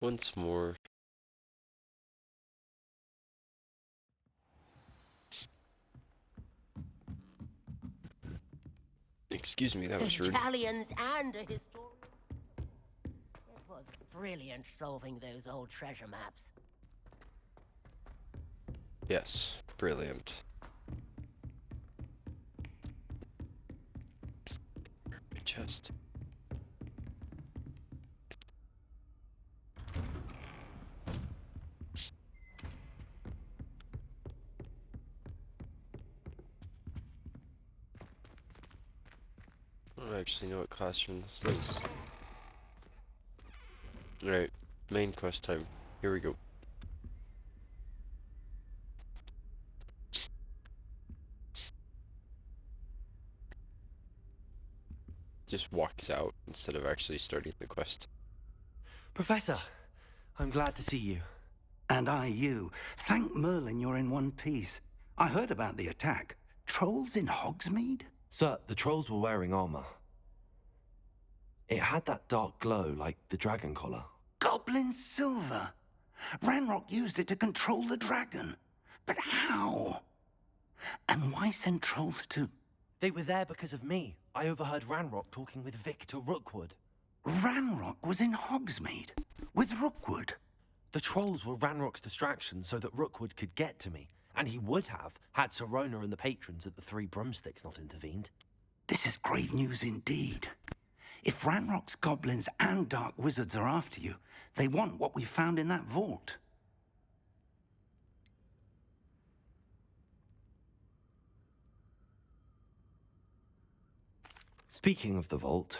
Once more. Excuse me, that was rude. Italians and a historian. It was brilliant solving those old treasure maps. Yes, brilliant. Chest. I don't actually know what classroom this is. Alright, main quest time. Here we go. Just walks out instead of actually starting the quest. Professor, I'm glad to see you. And I you. Thank Merlin you're in one piece. I heard about the attack. Trolls in Hogsmeade? Sir, the trolls were wearing armor. It had that dark glow like the dragon collar. Goblin silver. Ranrock used it to control the dragon. But how? And why send trolls too? They were there because of me. I overheard Ranrock talking with Victor Rookwood. Ranrock was in Hogsmeade? With Rookwood? The trolls were Ranrock's distraction so that Rookwood could get to me. And he would have, had Sirona and the patrons at the Three Broomsticks not intervened. This is grave news indeed. If Ranrock's goblins and dark wizards are after you, they want what we found in that vault. Speaking of the vault,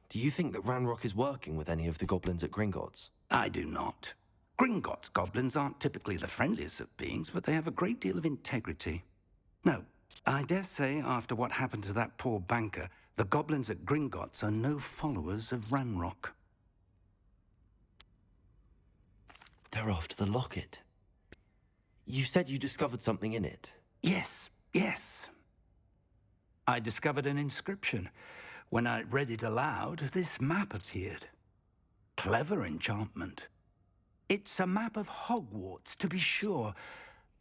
do you think that Ranrock is working with any of the goblins at Gringotts? I do not. Gringotts goblins aren't typically the friendliest of beings, but they have a great deal of integrity. No, I dare say after what happened to that poor banker, the goblins at Gringotts are no followers of Ranrock. They're after the locket. You said you discovered something in it. Yes, yes. I discovered an inscription. When I read it aloud, this map appeared. Clever enchantment. It's a map of Hogwarts, to be sure,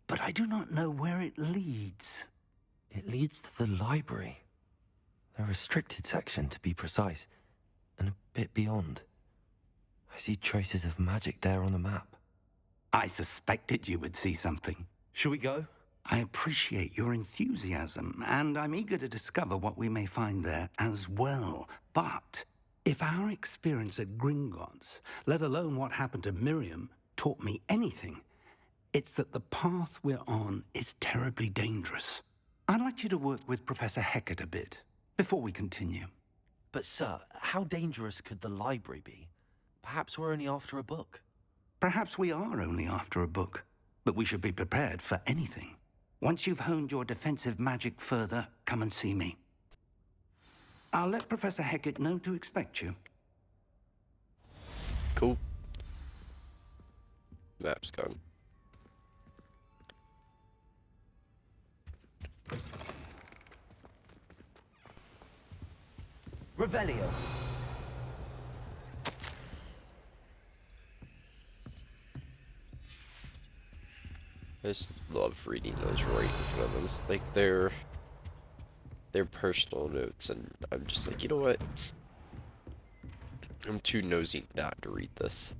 but I do not know where it leads. It leads to the library. The restricted section, to be precise, and a bit beyond. I see traces of magic there on the map. I suspected you would see something. Shall we go? I appreciate your enthusiasm, and I'm eager to discover what we may find there as well. But if our experience at Gringotts, let alone what happened to Miriam, taught me anything, it's that the path we're on is terribly dangerous. I'd like you to work with Professor Hecat a bit before we continue. But sir, how dangerous could the library be? Perhaps we're only after a book. Perhaps we are only after a book, but we should be prepared for anything. Once you've honed your defensive magic further, come and see me. I'll let Professor Hecat know to expect you. Cool. Map's gone. Revelio. I just love reading those right in front of them. Like they're personal notes, and I'm just like, you know what? I'm too nosy not to read this.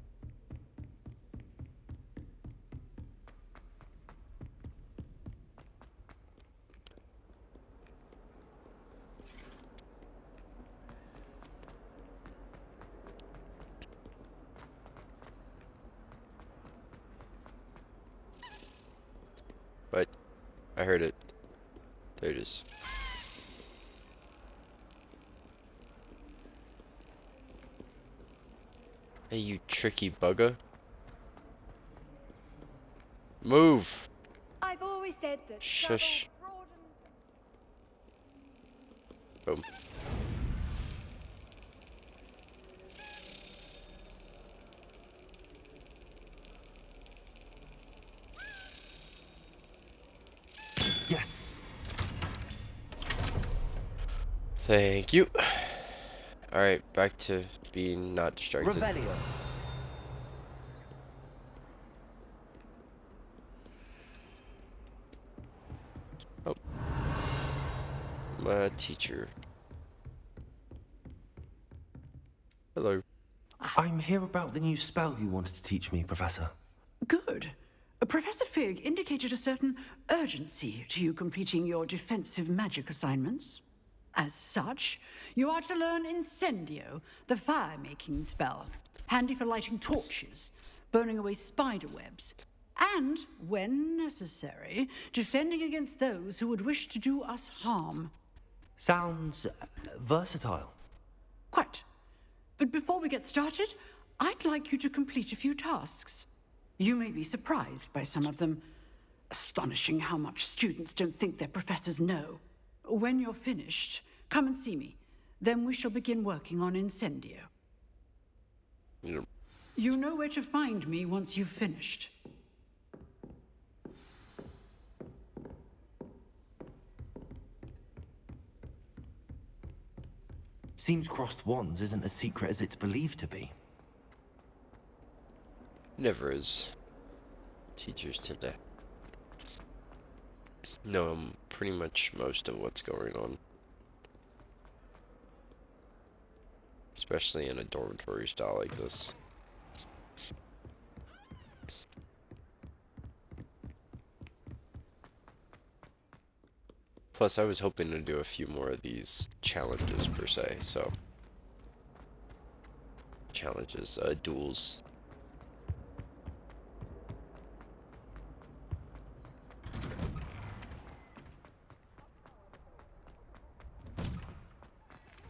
But I heard it. There it is. Hey, you tricky bugger. Move! I've always always said that Shush. Boom. Yes. Thank you. Alright, back to being not distracted. Revelio. Oh. My teacher. Hello. I'm here about the new spell you wanted to teach me, Professor. Good. Professor Fig indicated a certain urgency to you completing your defensive magic assignments. As such, you are to learn Incendio, the fire-making spell, handy for lighting torches, burning away spider webs, and, when necessary, defending against those who would wish to do us harm. Sounds versatile. Quite. But before we get started, I'd like you to complete a few tasks. You may be surprised by some of them. Astonishing how much students don't think their professors know. When you're finished, come and see me. Then we shall begin working on Incendio. Yep. You know where to find me once you've finished. Seems crossed wands isn't as secret as it's believed to be. Never is. Teachers tend to know pretty much most of what's going on. Especially in a dormitory style like this. Plus, I was hoping to do a few more of these challenges per se, so. Challenges, duels.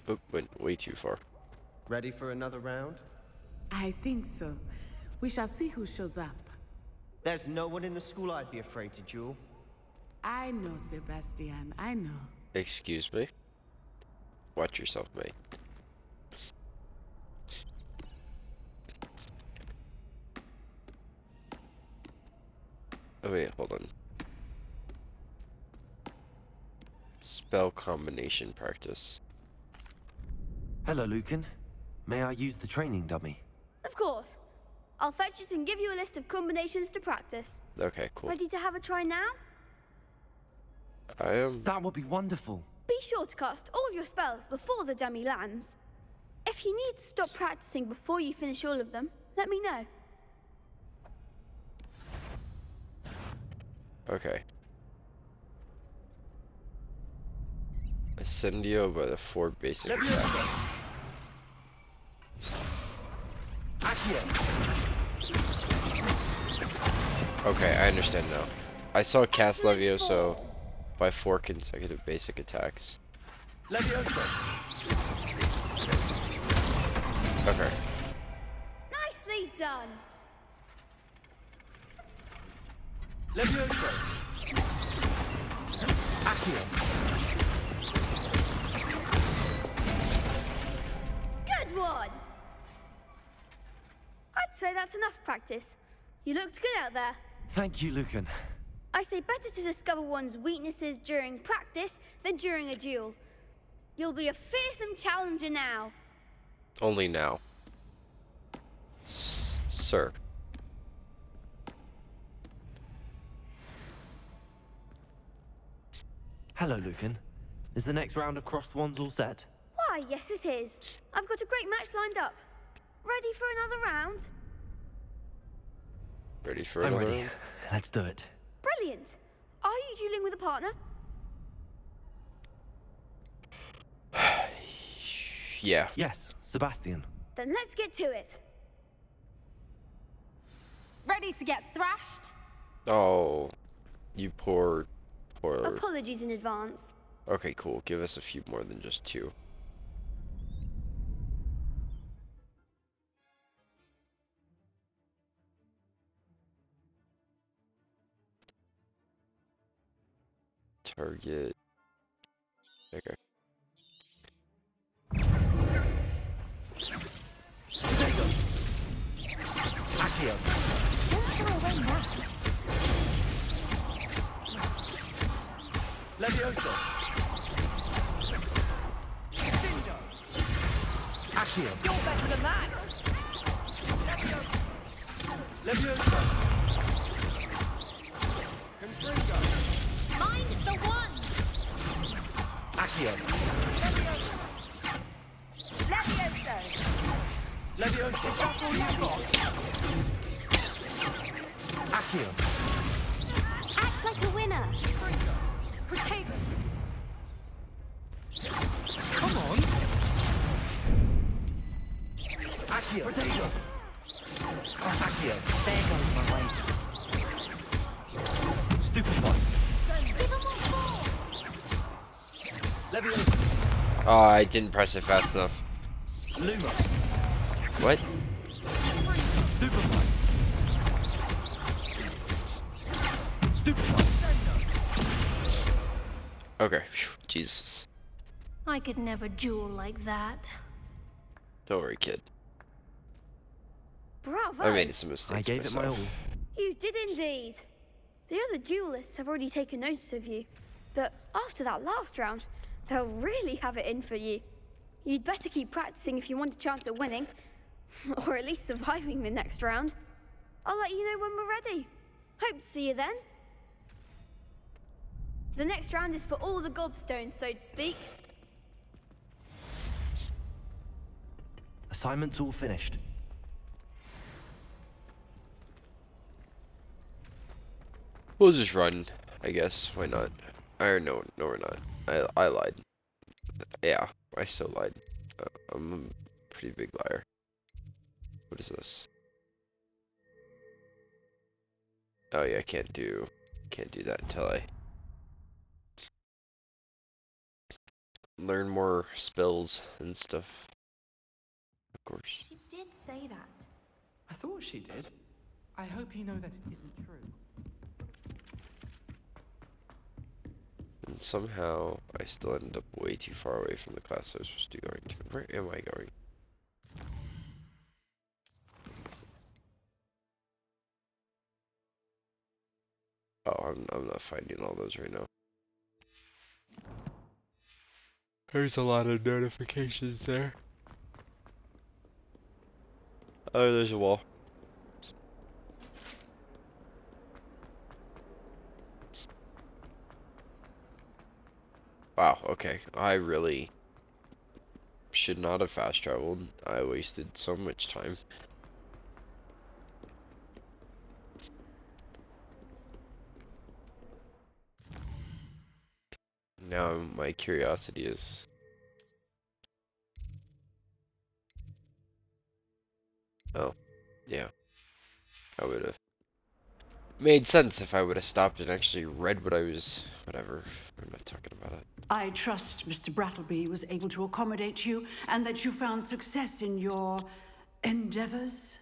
Oh, went way too far. Ready for another round? I think so. We shall see who shows up. There's no one in the school I'd be afraid to duel. I know, Sebastian. I know. Excuse me? Watch yourself, mate. Oh wait, hold on. Spell combination practice. Hello, Lucan. May I use the training dummy? Of course. I'll fetch it and give you a list of combinations to practice. Okay, cool. Ready to have a try now? I am. That would be wonderful. Be sure to cast all your spells before the dummy lands. If you need to stop practicing before you finish all of them, let me know. Okay. Ascendio by the 4 basic attacks. Okay, I understand now. I saw cast Levioso by 4 consecutive basic attacks. Levioso. Okay. Nicely done. Levioso. Accio. Good one. I'd say that's enough practice. You looked good out there. Thank you, Lucan. I say better to discover one's weaknesses during practice than during a duel. You'll be a fearsome challenger now. Only now. Sir. Hello, Lucan. Is the next round of crossed wands all set? Why, yes it is. I've got a great match lined up. Ready for another round? Ready for I'm another ready. round? Let's do it. Brilliant. Are you dueling with a partner? Yeah. Yes, Sebastian. Then let's get to it. Ready to get thrashed? Oh, you poor. Apologies in advance. Okay, cool. Give us a few more than just 2. Target. Okay. Accio. Don't throw away now. Levioso. Accio. You're better than that! Levioso. Mind the one. Accio. Levioso! Levioso. Is that all you've got? Accio. Act like a winner. Protego! Come on. Accio. Potato. Accio. There goes my wager. Stupefy. Give him one more. Levioso. Oh, I didn't press it fast enough. Lumos. What? Stupefy. Stupefy. Okay. Phew, Jesus. I could never duel like that. Don't worry, kid. Bravo. I made some mistakes I gave it my myself. all. You did indeed. The other duelists have already taken notice of you, but after that last round, they'll really have it in for you. You'd better keep practicing if you want a chance at winning, or at least surviving the next round. I'll let you know when we're ready. Hope to see you then. The next round is for all the gobstones, so to speak. Assignment's all finished. We'll just run, I guess. Why not? Or no, we're not. I lied. Yeah, I still lied. I'm a pretty big liar. What is this? Oh yeah, can't do that until I learn more spells and stuff. Of course. She did say that. I thought she did. I hope you know that it isn't true. And somehow I still ended up way too far away from the class I was supposed to be going to. Where am I going? Oh, I'm not finding all those right now. There's a lot of notifications there. Oh, there's a wall. Wow, okay. I really should not have fast traveled. I wasted so much time. Now my curiosity is... Oh, yeah. I would have made sense if I would have stopped and actually read what I was... Whatever. I'm not talking about it. I trust Mr. Brattleby was able to accommodate you and that you found success in your endeavors.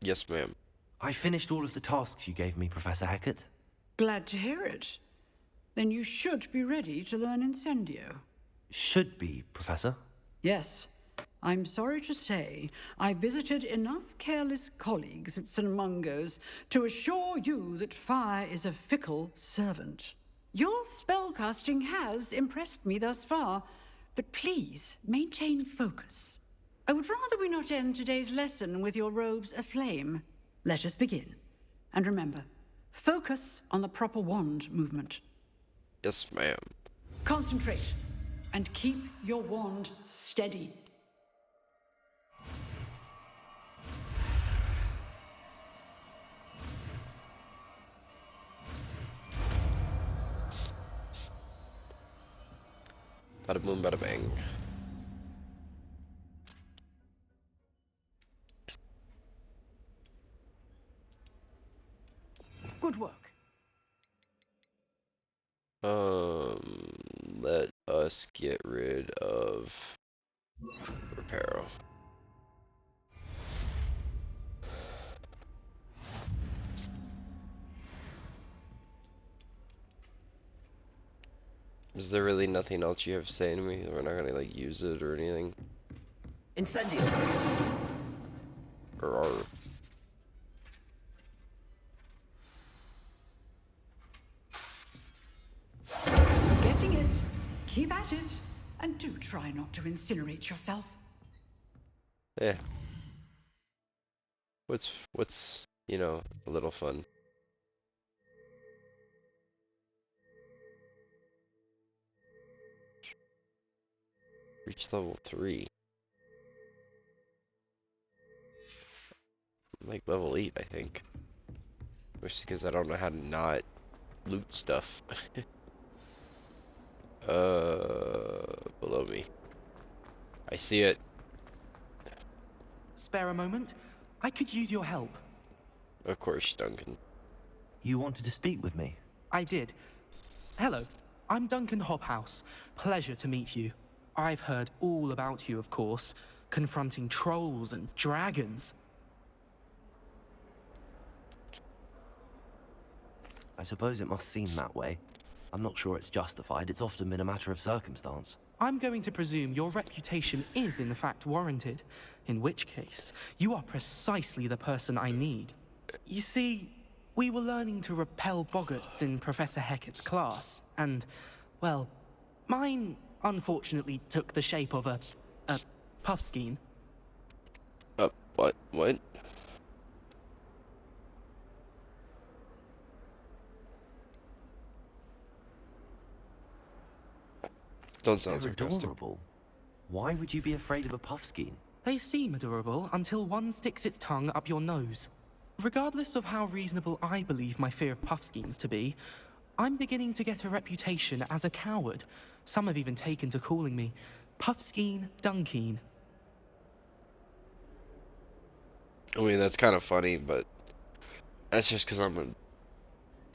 Yes, ma'am. I finished all of the tasks you gave me, Professor Hackett. Glad to hear it. Then you should be ready to learn Incendio. Should be, Professor. Yes. I'm sorry to say, I visited enough careless colleagues at St. Mungo's to assure you that fire is a fickle servant. Your spellcasting has impressed me thus far, but please maintain focus. I would rather we not end today's lesson with your robes aflame. Let us begin. And remember, focus on the proper wand movement. Yes, ma'am. Concentrate and keep your wand steady. Bada boom, bada bang. Good work. Let us get rid of Reparo. Is there really nothing else you have to say to me? We're not gonna like use it or anything. Incendio. Or Getting it. Keep at it. And do try not to incinerate yourself. yeah. What's you know, a little fun. Reach level 3. I'm like level 8, I think. Which is because I don't know how to not loot stuff. Below me. I see it. Spare a moment? I could use your help. Of course, Duncan. You wanted to speak with me? I did. Hello, I'm Duncan Hobhouse. Pleasure to meet you. I've heard all about you, of course, confronting trolls and dragons. I suppose it must seem that way. I'm not sure it's justified. It's often been a matter of circumstance. I'm going to presume your reputation is in fact warranted, in which case, you are precisely the person I need. You see, we were learning to repel boggarts in Professor Hecat's class, and, well, mine unfortunately took the shape of a puffskein. What? What? Don't sound They're sarcastic. adorable. Why would you be afraid of a puffskein? They seem adorable until one sticks its tongue up your nose. Regardless of how reasonable I believe my fear of puffskeins to be, I'm beginning to get a reputation as a coward. Some have even taken to calling me Puffskein Dunkeen. I mean, that's kind of funny, but that's just because I'm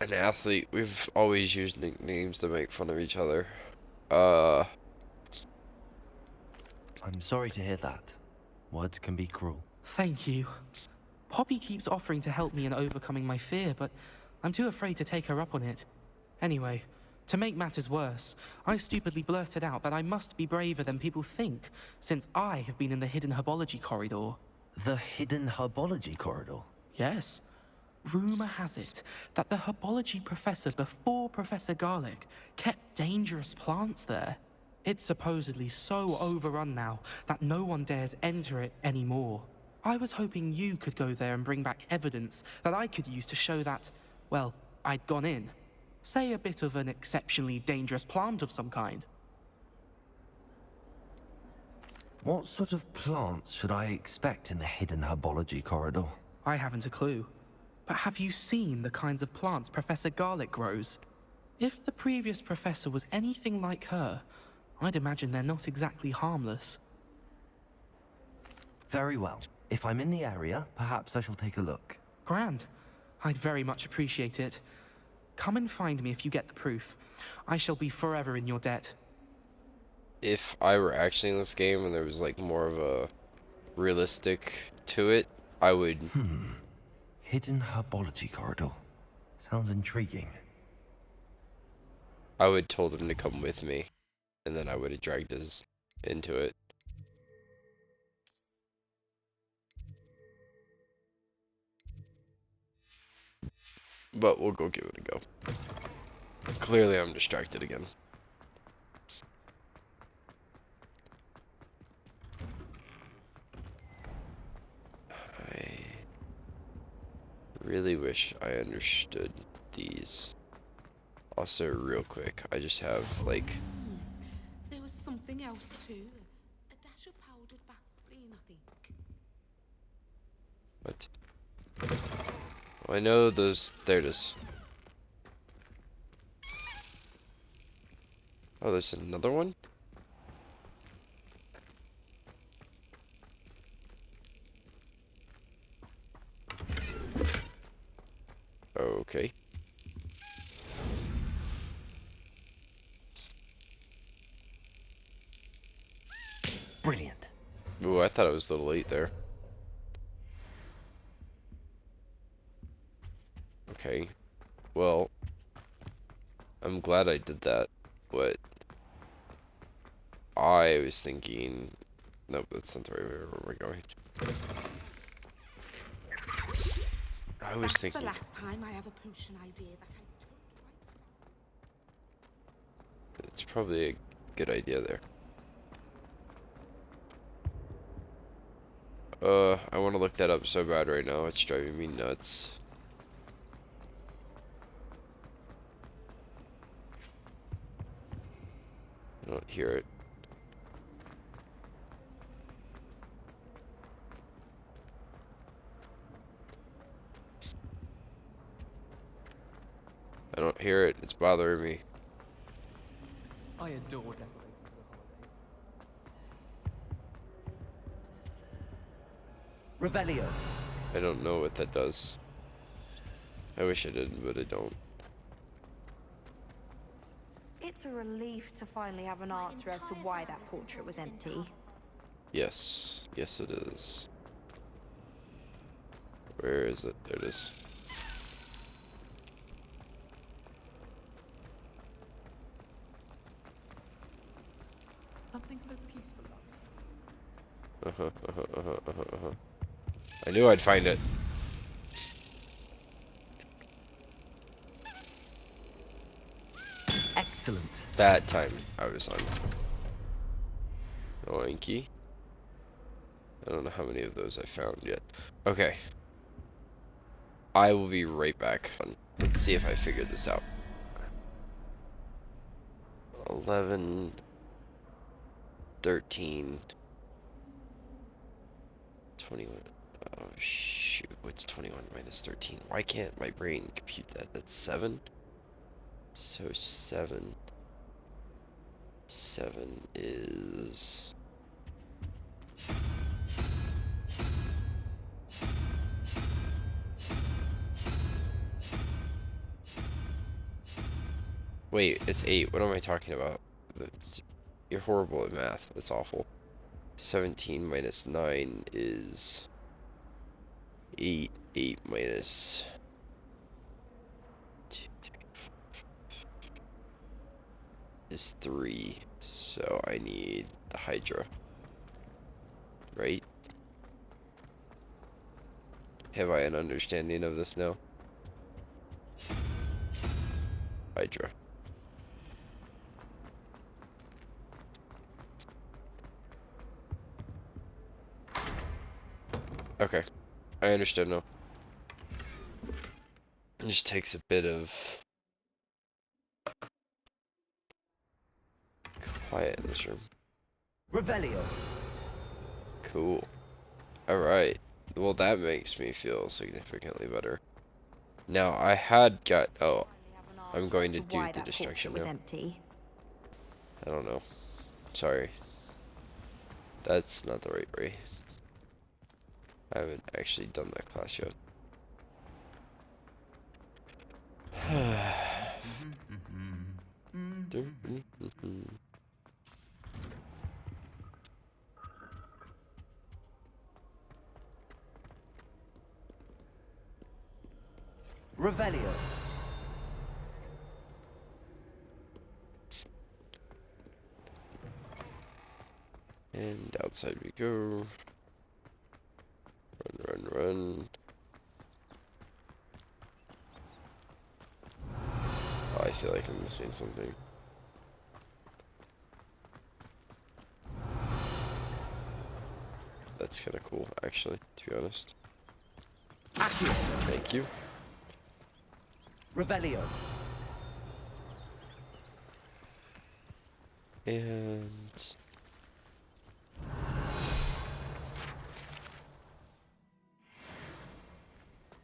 an athlete. We've always used nicknames to make fun of each other. I'm sorry to hear that. Words can be cruel. Thank you. Poppy keeps offering to help me in overcoming my fear, but I'm too afraid to take her up on it. Anyway, to make matters worse, I stupidly blurted out that I must be braver than people think, since I have been in the hidden herbology corridor. The hidden herbology corridor? Yes. Rumor has it that the herbology professor before Professor Garlic kept dangerous plants there. It's supposedly so overrun now that no one dares enter it anymore. I was hoping you could go there and bring back evidence that I could use to show that, well, I'd gone in. Say a bit of an exceptionally dangerous plant of some kind. What sort of plants should I expect in the hidden herbology corridor? I haven't a clue. But have you seen the kinds of plants Professor Garlic grows? If the previous professor was anything like her, I'd imagine they're not exactly harmless. Very well. If I'm in the area, perhaps I shall take a look. Grand. I'd very much appreciate it. Come and find me if you get the proof. I shall be forever in your debt. If I were actually in this game and there was like more of a realistic to it, I would. Hidden herbology corridor. Sounds intriguing. I would told him to come with me, and then I would have dragged us into it. But we'll go give it a go. Clearly I'm distracted again. I really wish I understood these. Also, real quick, I just have like... There was something else too. A dash of powdered bat spleen, I think. What? Well, I know those... There it is. Oh, there's another one? Okay. Brilliant. Ooh, I thought it was a little late there. Okay. Well, I'm glad I did that. what I was thinking. Nope, that's not the right way we're going. I was That's thinking. the last time I have a potion idea that I It's probably a good idea there. I want to look that up so bad right now. It's driving me nuts. I don't hear it. I don't hear it. It's bothering me. I adore decorating for the holidays. Revelio. I don't know what that does. I wish I did, but I don't. It's a relief to finally have an answer as to why that portrait was empty. Yes. Yes, it is. Where is it? There it is. Something so peaceful about I knew I'd find it. Excellent. That time I was on. Oinky. I don't know how many of those I found yet. Okay. I will be right back. Let's see if I figured this out. 11, 13, 21. Oh shoot, what's 21 minus 13? Why can't my brain compute that? That's 7? So 7. 7 is... Wait, it's 8. What am I talking about? You're horrible at math. That's awful. 17 minus 9 is 8. 8 minus 2, 3, 4 is 3. So I need the Hydra. Right? Have I an understanding of this now? Hydra. Okay, I understand now. It just takes a bit of quiet in this room. Revelio. Cool. Alright. Well, that makes me feel significantly better. Now, I had got... Oh, I'm going to do the destruction now. Empty. I don't know. Sorry. That's not the right way. I haven't actually done that class yet. Revelio. And outside we go. Run, run, run. Oh, I feel like I'm missing something. That's kind of cool, actually, to be honest. Accio. Thank you. Revelio. And...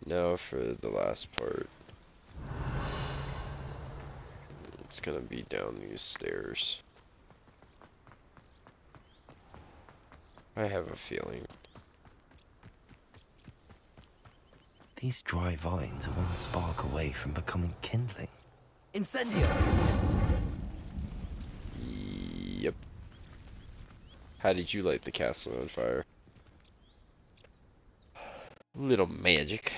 now for the last part. It's gonna be down these stairs. I have a feeling. These dry vines are one spark away from becoming kindling. Incendio. Yep. How did you light the castle on fire? Little magic.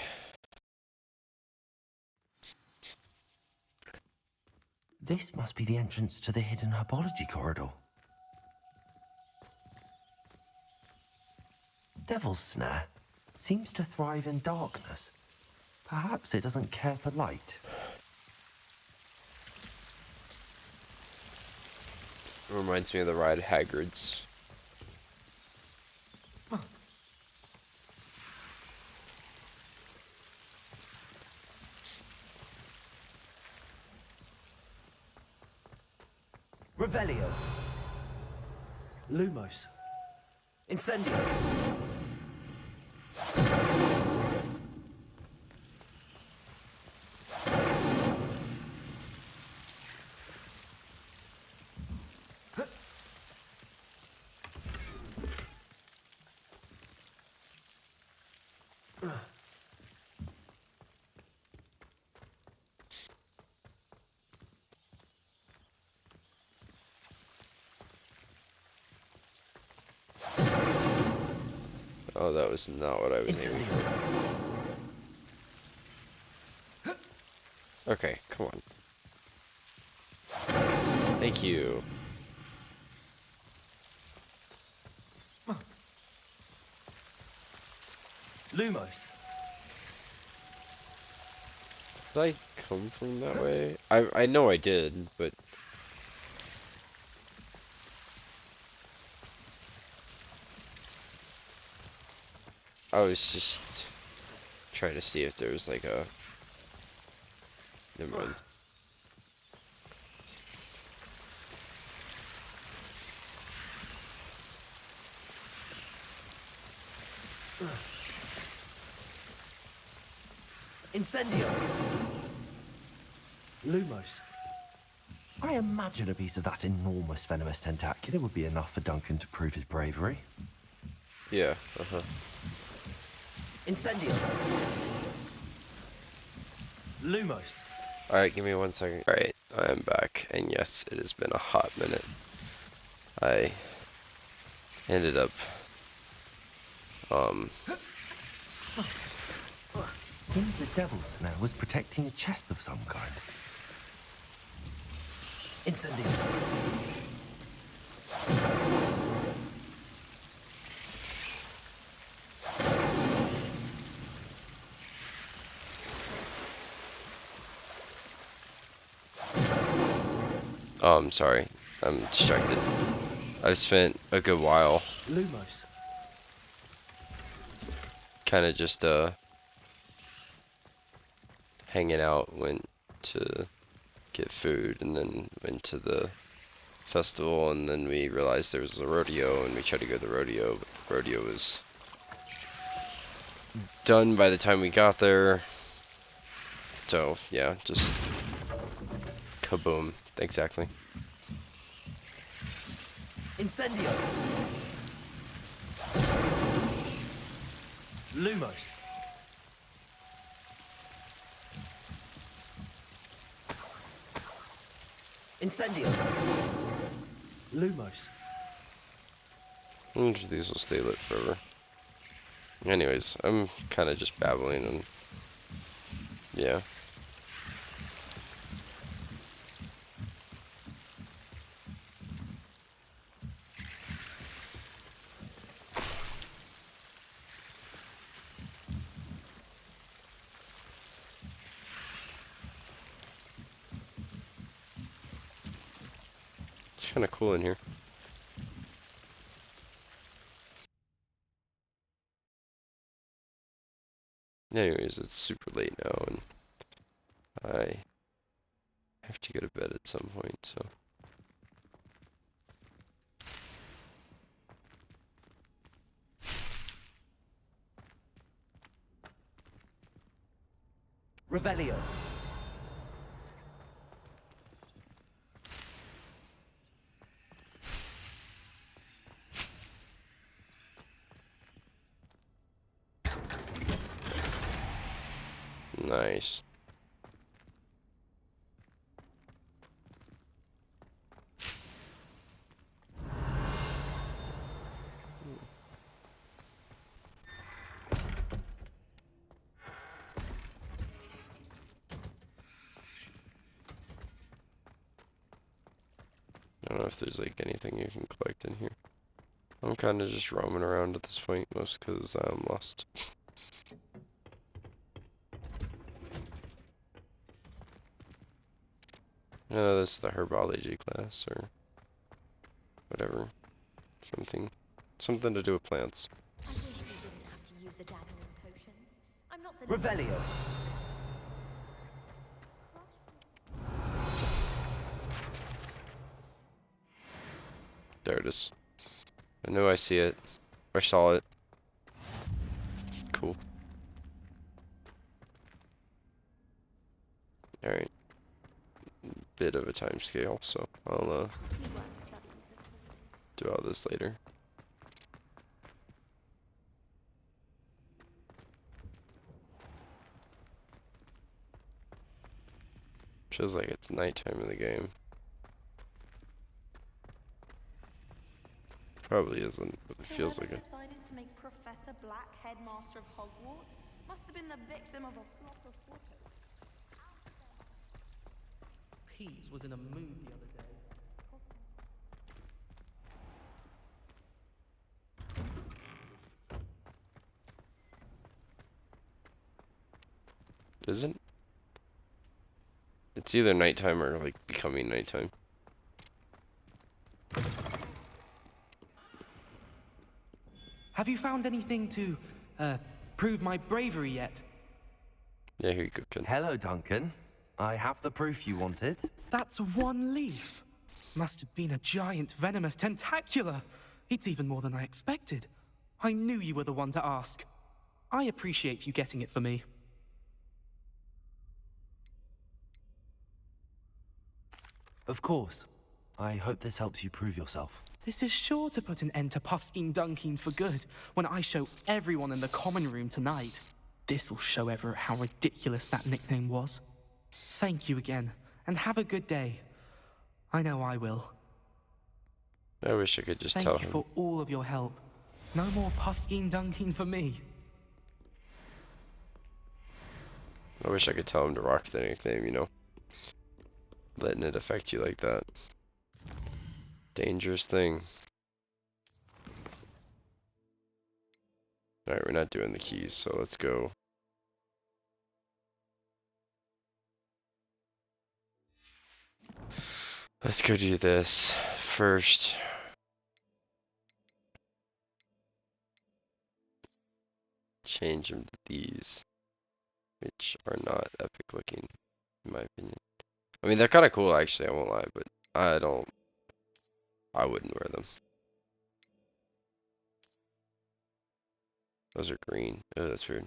This must be the entrance to the hidden herbology corridor. Devil's Snare seems to thrive in darkness. Perhaps it doesn't care for light. It reminds me of the ride Hagrid's. Revelio. Lumos. Incendio. Oh, that was not what I was aiming for. Okay, come on. Thank you. Lumos. Did I come from that way? I know I did, but I was just trying to see if there was like a... Never mind. Incendio. Lumos. I imagine a piece of that enormous venomous tentacular would be enough for Duncan to prove his bravery. Yeah, uh-huh. Incendio. Lumos. Alright, give me 1 second. Alright, I am back, and yes, it has been a hot minute. I ended up, Seems the Devil's Snare was protecting a chest of some kind. Incendio. Oh, I'm sorry. I'm distracted. I've spent a good while Lumos. kind of just, hanging out, went to get food, and then went to the festival, and then we realized there was a rodeo, and we tried to go to the rodeo, but the rodeo was done by the time we got there. So, yeah, just kaboom. Exactly. Incendio. Lumos. Incendio. Lumos. I wonder if these will stay lit forever. Anyways, I'm kind of just babbling, and yeah. It's kind of cool in here. Anyways, it's super late now, and I have to go to bed at some point, so. Revelio. Nice. I don't know if there's like anything you can collect in here. I'm kind of just roaming around at this point, most because I'm lost. This is the herbology class or whatever. Something to do with plants. I wish we didn't have to use a dagger and potions. I'm not the Revelio. There it is. I know I see it. I saw it. Cool. Alright. Bit of a time scale, so I'll do all this later. Feels like it's nighttime in the game. Probably isn't, but it feels like it. Decided to make Professor Black headmaster of Hogwarts must have been the victim of a flock of photos. Peeves was in a mood the other day. Isn't? It's either nighttime or like becoming nighttime. Have you found anything to, prove my bravery yet? Yeah, here you go, kid. Hello, Duncan. I have the proof you wanted. That's one leaf. Must have been a giant venomous tentacula. It's even more than I expected. I knew you were the one to ask. I appreciate you getting it for me. Of course. I hope this helps you prove yourself. This is sure to put an end to Puffskein Dunkeen for good when I show everyone in the common room tonight. This'll show Everett how ridiculous that nickname was. Thank you again, and have a good day. I know I will. I wish I could just Thank tell you him. for all of your help. No more Puffskein Dunkeen for me. I wish I could tell him to rock the nickname, you know. Letting it affect you like that. Dangerous thing. Alright, we're not doing the keys, so let's go. Let's go do this first. Change them to these, which are not epic looking, in my opinion. I mean, they're kind of cool, actually, I won't lie, but I wouldn't wear them. Those are green. Oh, that's weird.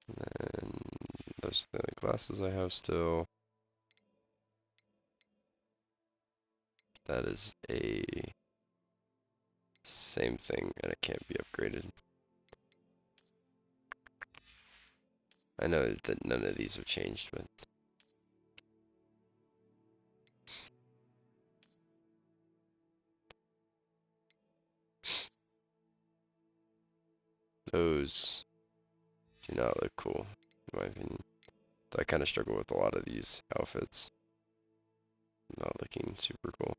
And then those are the only glasses I have still. That is a same thing, and it can't be upgraded. I know that none of these have changed, but those do not look cool, in my opinion. I kind of struggle with a lot of these outfits. Not looking super cool.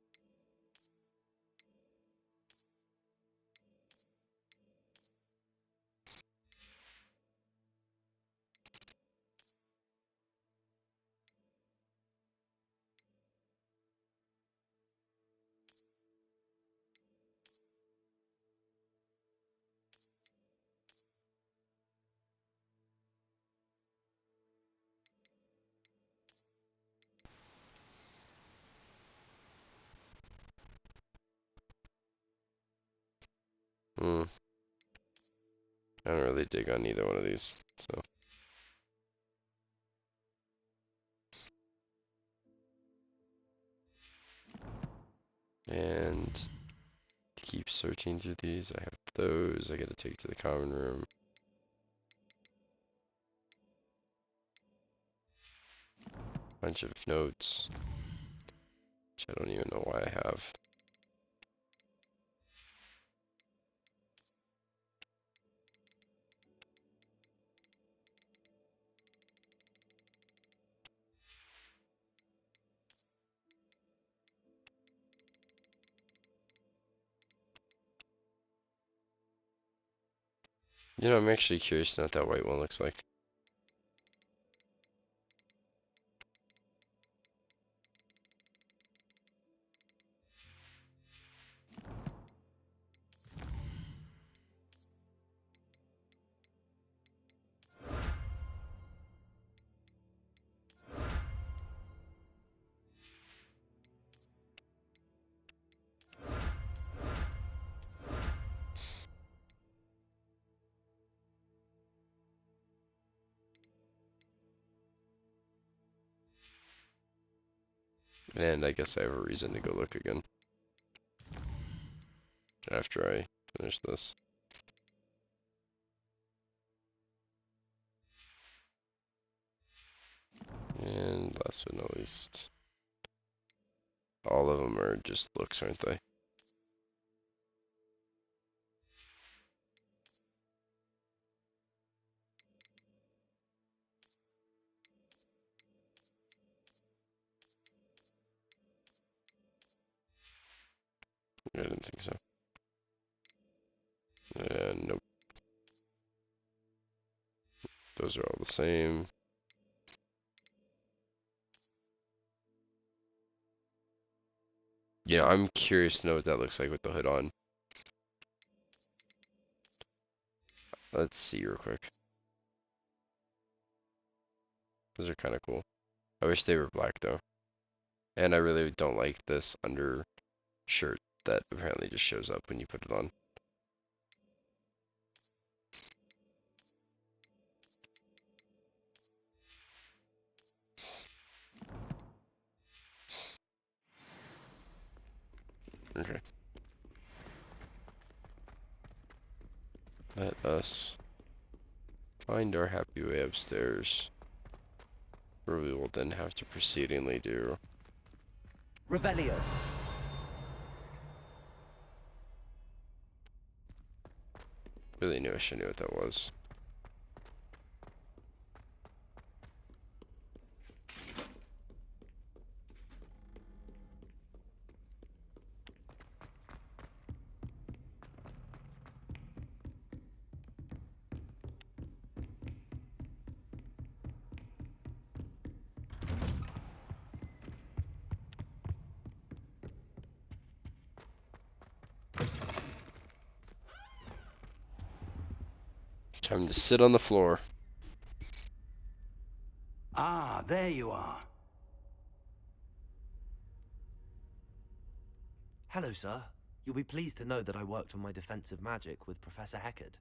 I don't really dig on either one of these, so. And to keep searching through these, I have those I gotta take to the common room. Bunch of notes, which I don't even know why I have. You know, I'm actually curious to know what that white one looks like. And I guess I have a reason to go look again after I finish this. And last but not least, all of them are just looks, aren't they? I didn't think so. Nope. Those are all the same. Yeah, I'm curious to know what that looks like with the hood on. Let's see real quick. Those are kind of cool. I wish they were black though. And I really don't like this under shirt that apparently just shows up when you put it on. Okay. Let us find our happy way upstairs, where we will then have to proceedingly do Revelio. Really wish I knew what that was. Time to sit on the floor. Ah, there you are. Hello, sir. You'll be pleased to know that I worked on my defensive magic with Professor Heckard.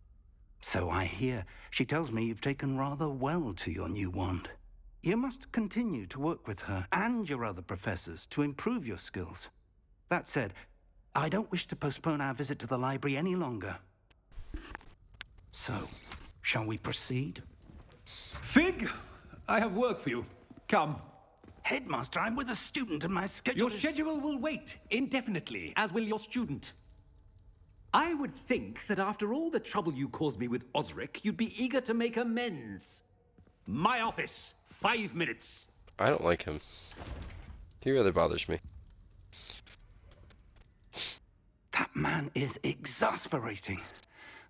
So I hear. She tells me you've taken rather well to your new wand. You must continue to work with her and your other professors to improve your skills. That said, I don't wish to postpone our visit to the library any longer. So, shall we proceed? Fig, I have work for you. Come. Headmaster, I'm with a student and my schedule Your schedule will wait indefinitely, as will your student. I would think that after all the trouble you caused me with Osric, you'd be eager to make amends. My office, 5 minutes. I don't like him. He really bothers me. That man is exasperating.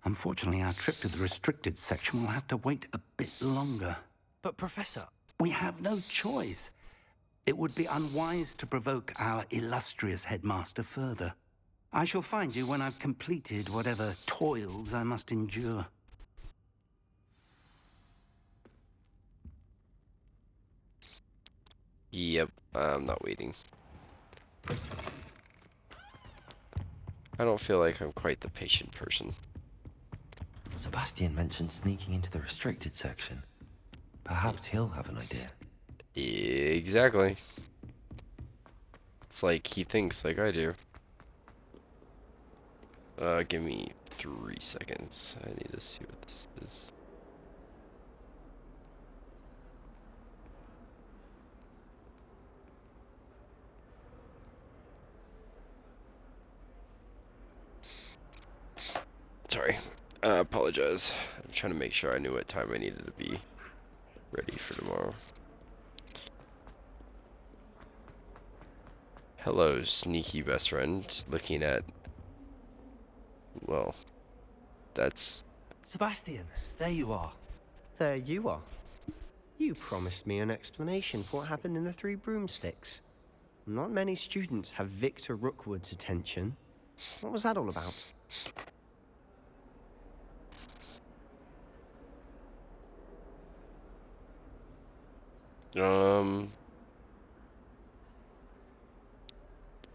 Unfortunately, our trip to the restricted section will have to wait a bit longer. But, Professor... We have no choice. It would be unwise to provoke our illustrious headmaster further. I shall find you when I've completed whatever toils I must endure. Yep, I'm not waiting. I don't feel like I'm quite the patient person. Sebastian mentioned sneaking into the restricted section. Perhaps he'll have an idea. Exactly. It's like he thinks like I do. Give me 3 seconds. I need to see what this is. Sorry. I apologize. I'm trying to make sure I knew what time I needed to be ready for tomorrow. Hello, sneaky best friend. Looking at... Well, that's Sebastian, there you are. There you are. You promised me an explanation for what happened in the Three Broomsticks. Not many students have Victor Rookwood's attention. What was that all about?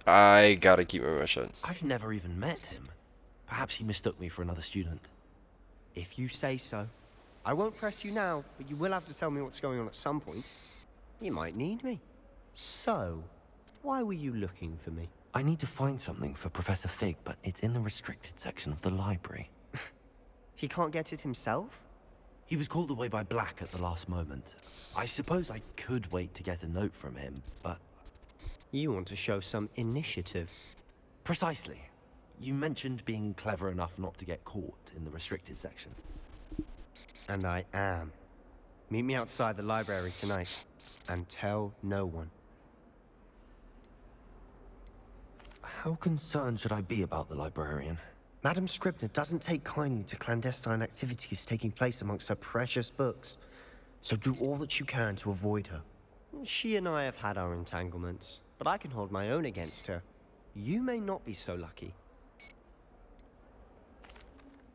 I gotta keep my mouth shut. I've never even met him. Perhaps he mistook me for another student. If you say so. I won't press you now, but you will have to tell me what's going on at some point. You might need me. So, why were you looking for me? I need to find something for Professor Fig, but it's in the restricted section of the library. He can't get it himself? He was called away by Black at the last moment. I suppose I could wait to get a note from him, but... You want to show some initiative. Precisely. You mentioned being clever enough not to get caught in the restricted section. And I am. Meet me outside the library tonight, and tell no one. How concerned should I be about the librarian? Madam Scribner doesn't take kindly to clandestine activities taking place amongst her precious books, so do all that you can to avoid her. She and I have had our entanglements, but I can hold my own against her. You may not be so lucky.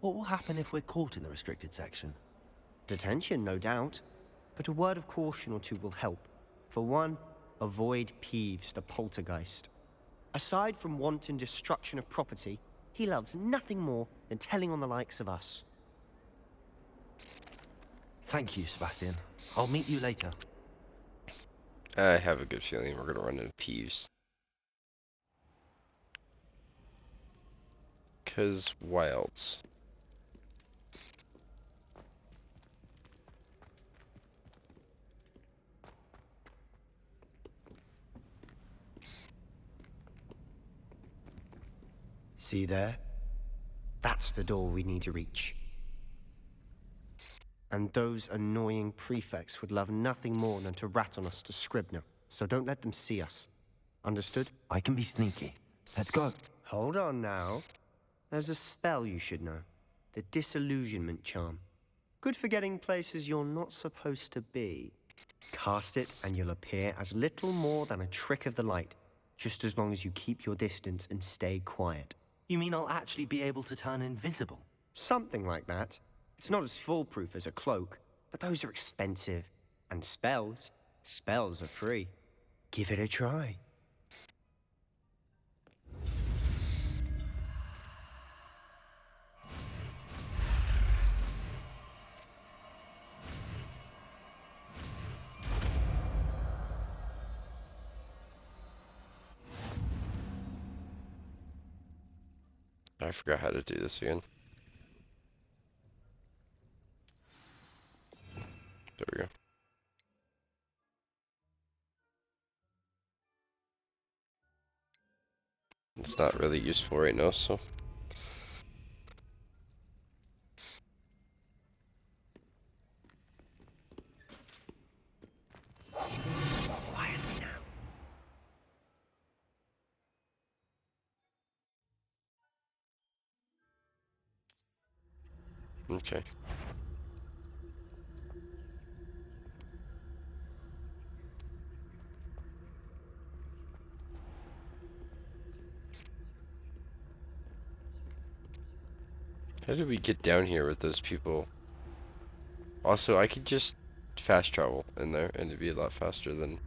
What will happen if we're caught in the restricted section? Detention, no doubt, but a word of caution or two will help. For one, avoid Peeves, the poltergeist. Aside from wanton destruction of property, he loves nothing more than telling on the likes of us. Thank you, Sebastian. I'll meet you later. I have a good feeling we're gonna run into Peeves. 'Cause why else? See there? That's the door we need to reach. And those annoying prefects would love nothing more than to rat on us to Scribner, so don't let them see us. Understood? I can be sneaky. Let's go. Hold on now. There's a spell you should know. The Disillusionment Charm. Good for getting places you're not supposed to be. Cast it and you'll appear as little more than a trick of the light, just as long as you keep your distance and stay quiet. You mean I'll actually be able to turn invisible? Something like that. It's not as foolproof as a cloak, but those are expensive. And spells are free. Give it a try. I forgot how to do this again. There we go. It's not really useful right now, so. Quietly now. Okay. How did we get down here with those people? Also, I could just fast travel in there and it'd be a lot faster than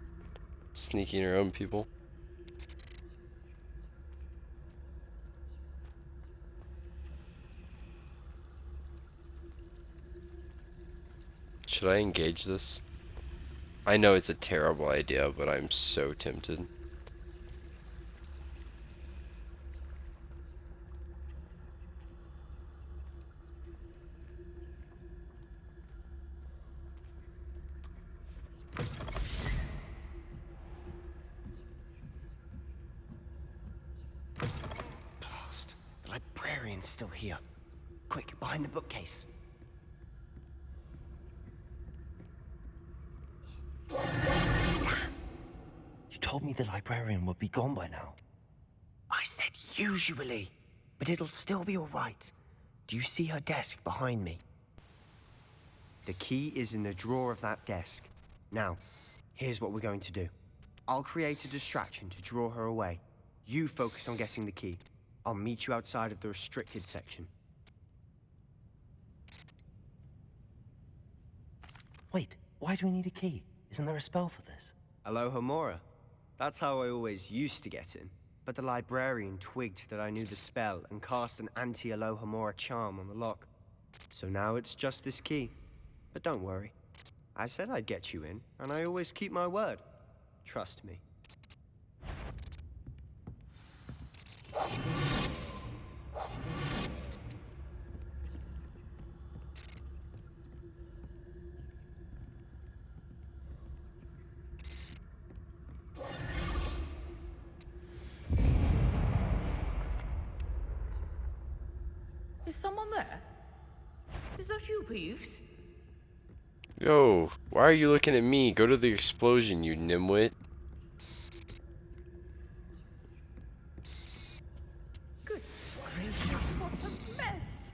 sneaking around people. Should I engage this? I know it's a terrible idea, but I'm so tempted. Blast. The librarian's still here. Quick, behind the bookcase. You told me the librarian would be gone by now. I said usually, but it'll still be all right. Do you see her desk behind me? The key is in the drawer of that desk. Now, here's what we're going to do. I'll create a distraction to draw her away. You focus on getting the key. I'll meet you outside of the restricted section. Wait, why do we need a key? Isn't there a spell for this? Alohomora. That's how I always used to get in. But the librarian twigged that I knew the spell and cast an anti-Alohomora charm on the lock. So now it's just this key. But don't worry. I said I'd get you in, and I always keep my word. Trust me. Is someone there? Is that you, Peeves? Yo, why are you looking at me? Go to the explosion, you nimwit. Good gracious, what a mess!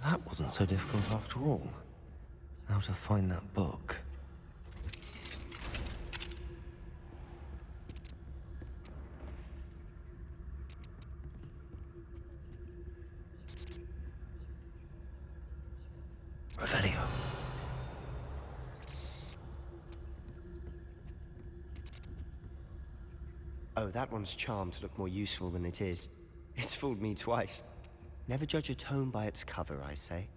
That wasn't so difficult after all. Now to find that book. Revelio. Oh, that one's charmed to look more useful than it is. It's fooled me twice. Never judge a tome by its cover, I say.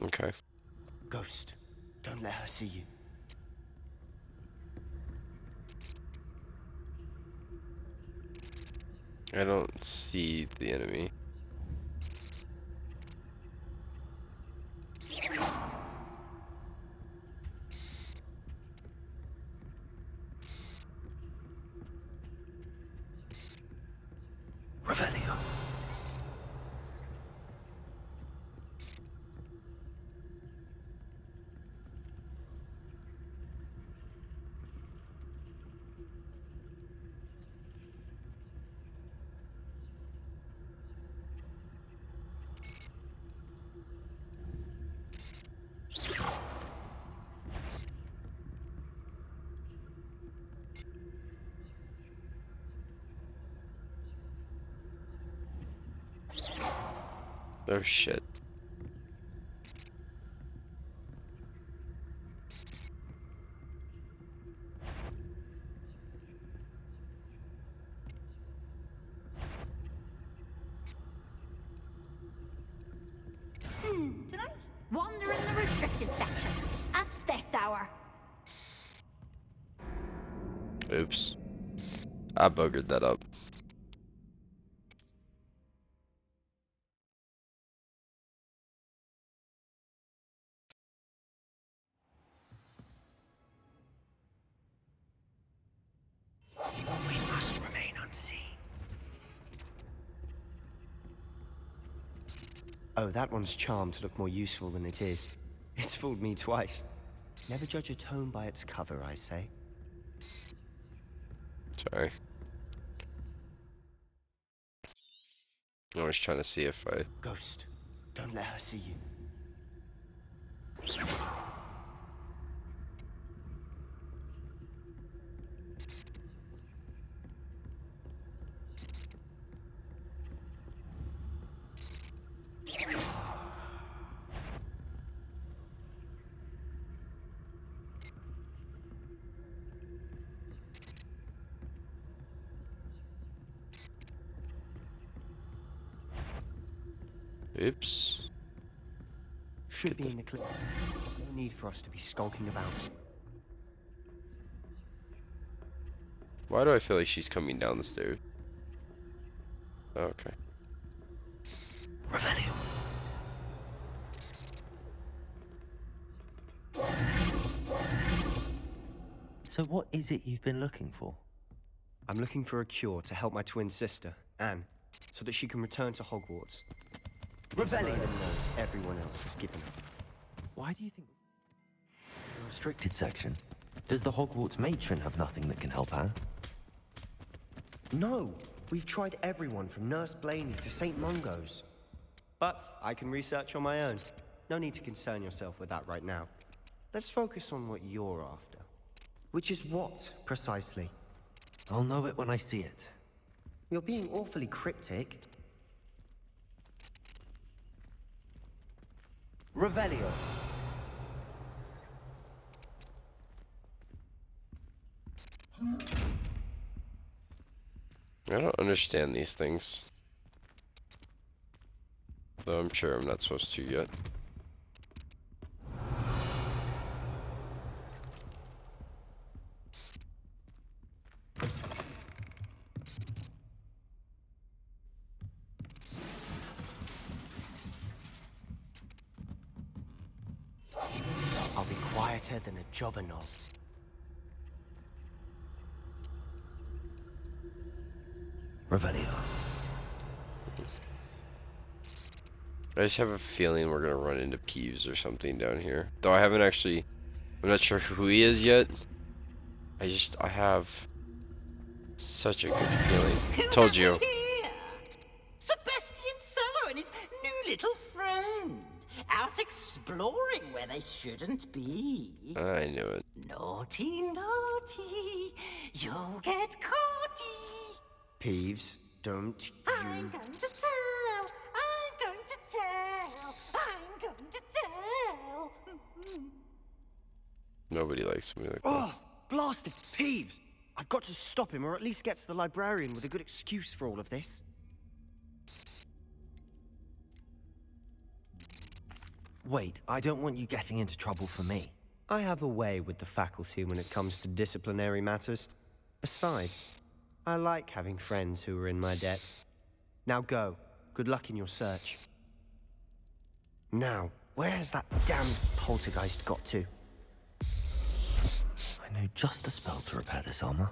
Okay. Ghost, don't let her see you. I don't see the enemy. Revelio. Oh shit. Tonight, wander in the restricted section at this hour. Oops. I buggered that up. We must remain unseen. Oh, that one's charmed to look more useful than it is. It's fooled me twice. Never judge a tome by its cover, I say. Sorry. I was trying to see if I... Ghost, don't let her see you. Oops. Should be in the clip. There's no need for us to be skulking about. Why do I feel like she's coming down the stairs? Oh, okay. Revelio. So what is it you've been looking for? I'm looking for a cure to help my twin sister, Anne, so that she can return to Hogwarts. Revelio knows everyone else has given up. Why do you think... The restricted section? Does the Hogwarts matron have nothing that can help Anne? No! We've tried everyone from Nurse Blaney to St. Mungo's. But I can research on my own. No need to concern yourself with that right now. Let's focus on what you're after. Which is what, precisely? I'll know it when I see it. You're being awfully cryptic. Revelio. I don't understand these things. Though I'm sure I'm not supposed to yet. I'll be quieter than a jobberknoll. Revelio. I just have a feeling we're gonna run into Peeves or something down here. Though I haven't actually... I'm not sure who he is yet. I have such a good feeling. Told you. Sebastian Solo and his new little friend. Out exploring where they shouldn't be. I knew it. Naughty, naughty. You'll get caughty. Peeves, don't I'm going to tell. I'm going to tell. I'm going to tell. Nobody likes me like that. Oh, blasted Peeves! I've got to stop him, or at least get to the librarian with a good excuse for all of this. Wait, I don't want you getting into trouble for me. I have a way with the faculty when it comes to disciplinary matters. Besides, I like having friends who are in my debt. Now go. Good luck in your search. Now, where has that damned poltergeist got to? I know just the spell to repair this armor.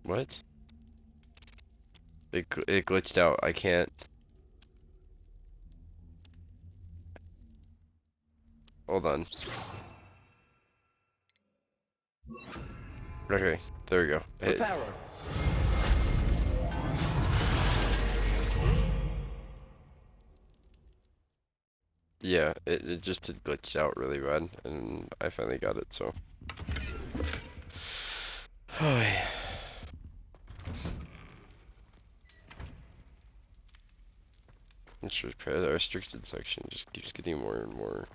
What? It glitched out. I can't. Hold on. Okay, there we go. Yeah, it just had glitched out really bad, and I finally got it, so. Oh, yeah. Let's repair the restricted section. Just keeps getting more and more.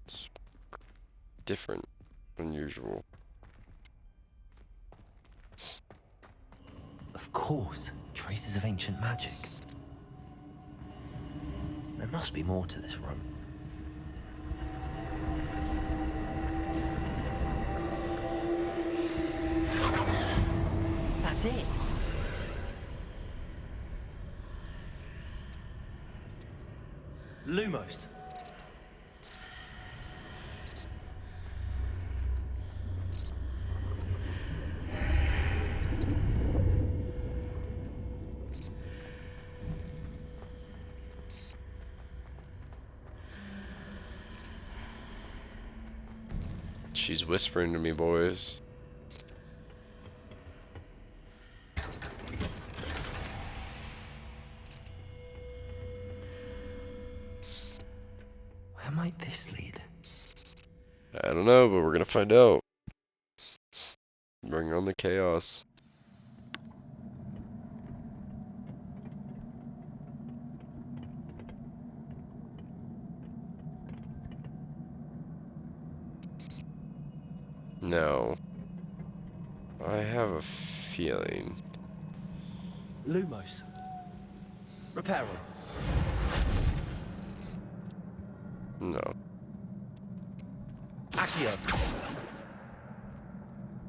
It's different, unusual. Of course, traces of ancient magic. There must be more to this room. That's it. Lumos. She's whispering to me, boys. Where might this lead? I don't know, but we're gonna find out. Bring on the chaos. No. I have a feeling. Lumos. Repair room. No. Accio.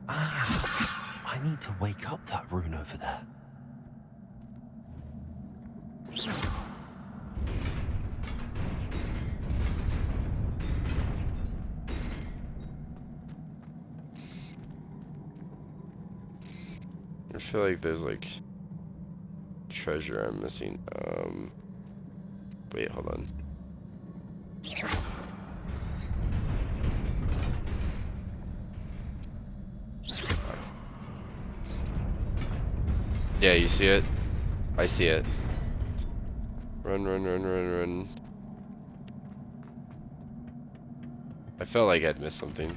I need to wake up that rune over there. I feel like there's like treasure I'm missing. Wait, hold on. Yeah, you see it? I see it. Run, run, run, run, run. I felt like I'd missed something.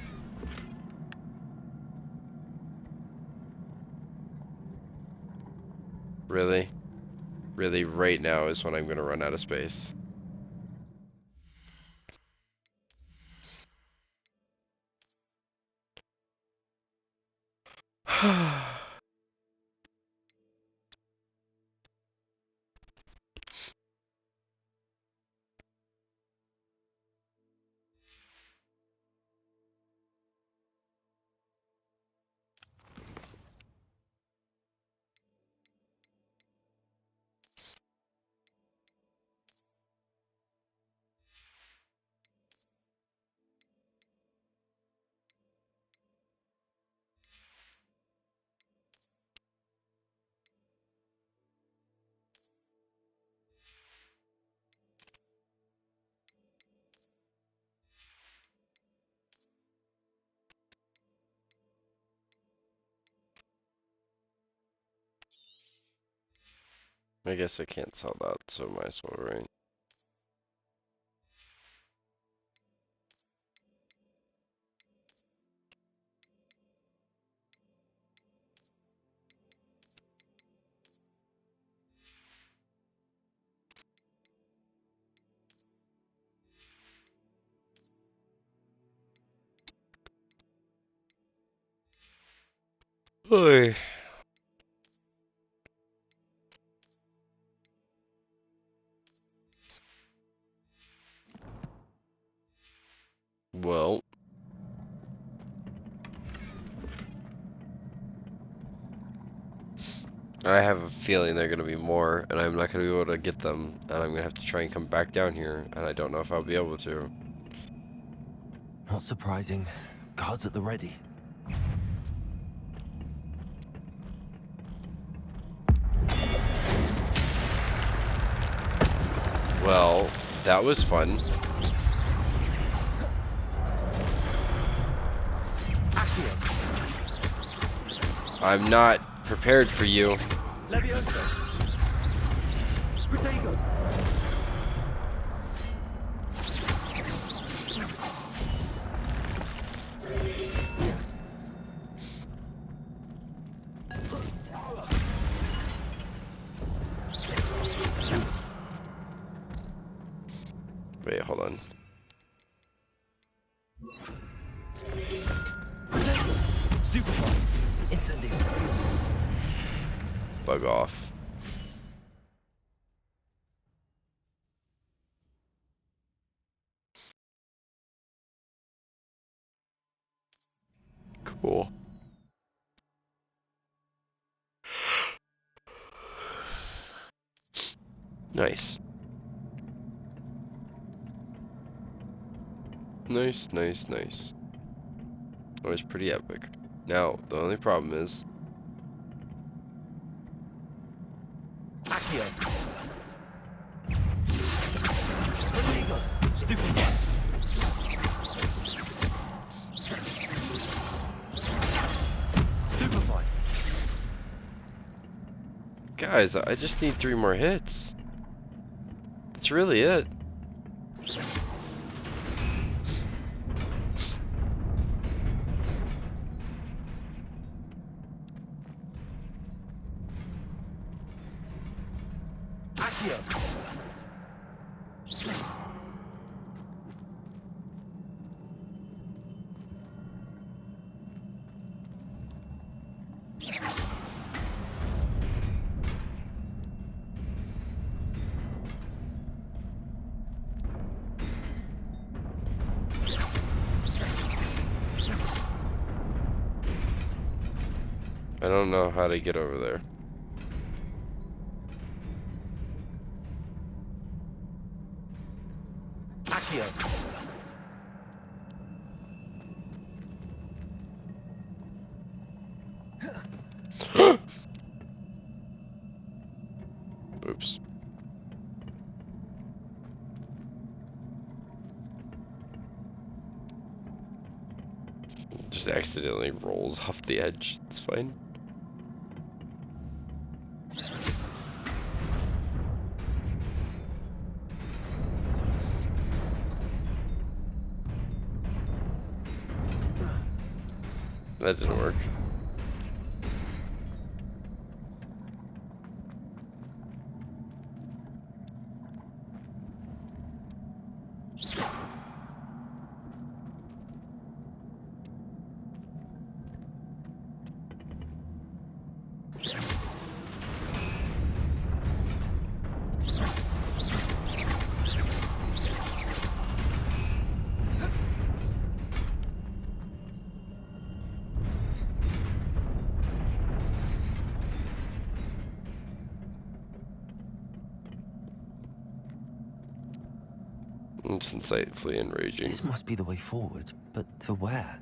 Really? Really, right now is when I'm gonna run out of space. I guess I can't sell that, so might as well, right? Oy. Well. I have a feeling they're gonna be more, and I'm not gonna be able to get them, and I'm gonna have to try and come back down here, and I don't know if I'll be able to. Not surprising. Guards at the ready. Well, that was fun. I'm not prepared for you. Levioso. Protego. Wait, hold on. Stupefy. Incendio. Bug off. Cool. Nice. Nice, nice, nice. That was pretty epic. Now, the only problem is... Accio. Protego. Stupefy. Stupefy. Guys, I just need 3 more hits. That's really it. Accio. I don't know how to get over there. Accio. Oops. Just accidentally rolls off the edge. It's fine. That didn't work. It's insightfully enraging. This must be the way forward, but to where?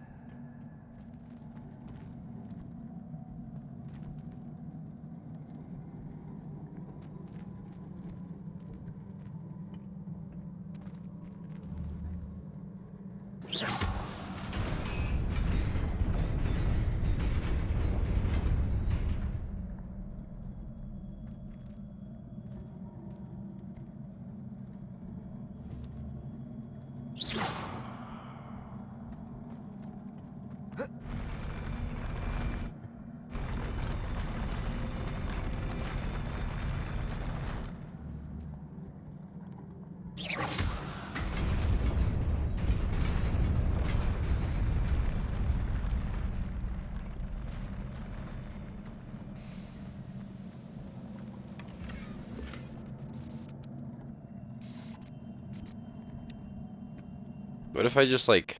What if I just like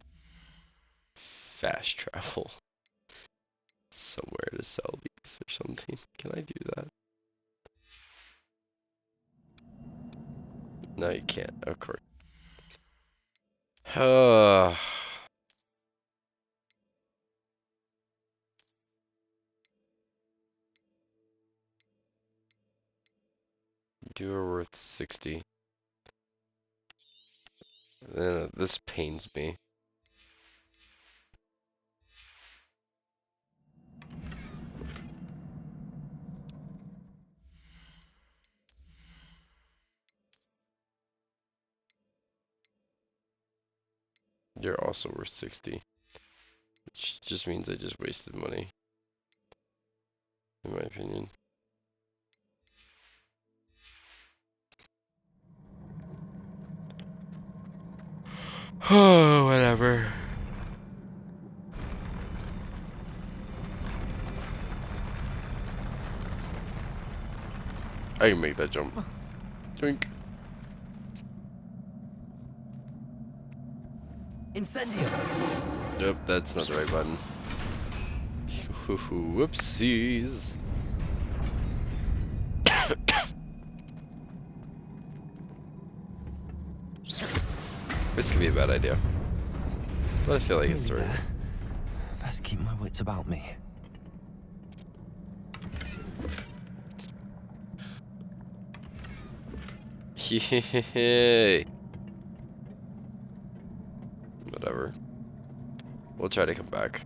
fast travel somewhere to sell these or something? Can I do that? No, you can't, of course. You are worth 60. This pains me. You're also worth 60. Which just means I just wasted money. In my opinion. Oh, whatever. I can make that jump. Drink. Incendio. Yep, that's not the right button. Whoopsies. This could be a bad idea. But I feel like it's the right. Best keep my wits about me. Yay. Whatever. We'll try to come back.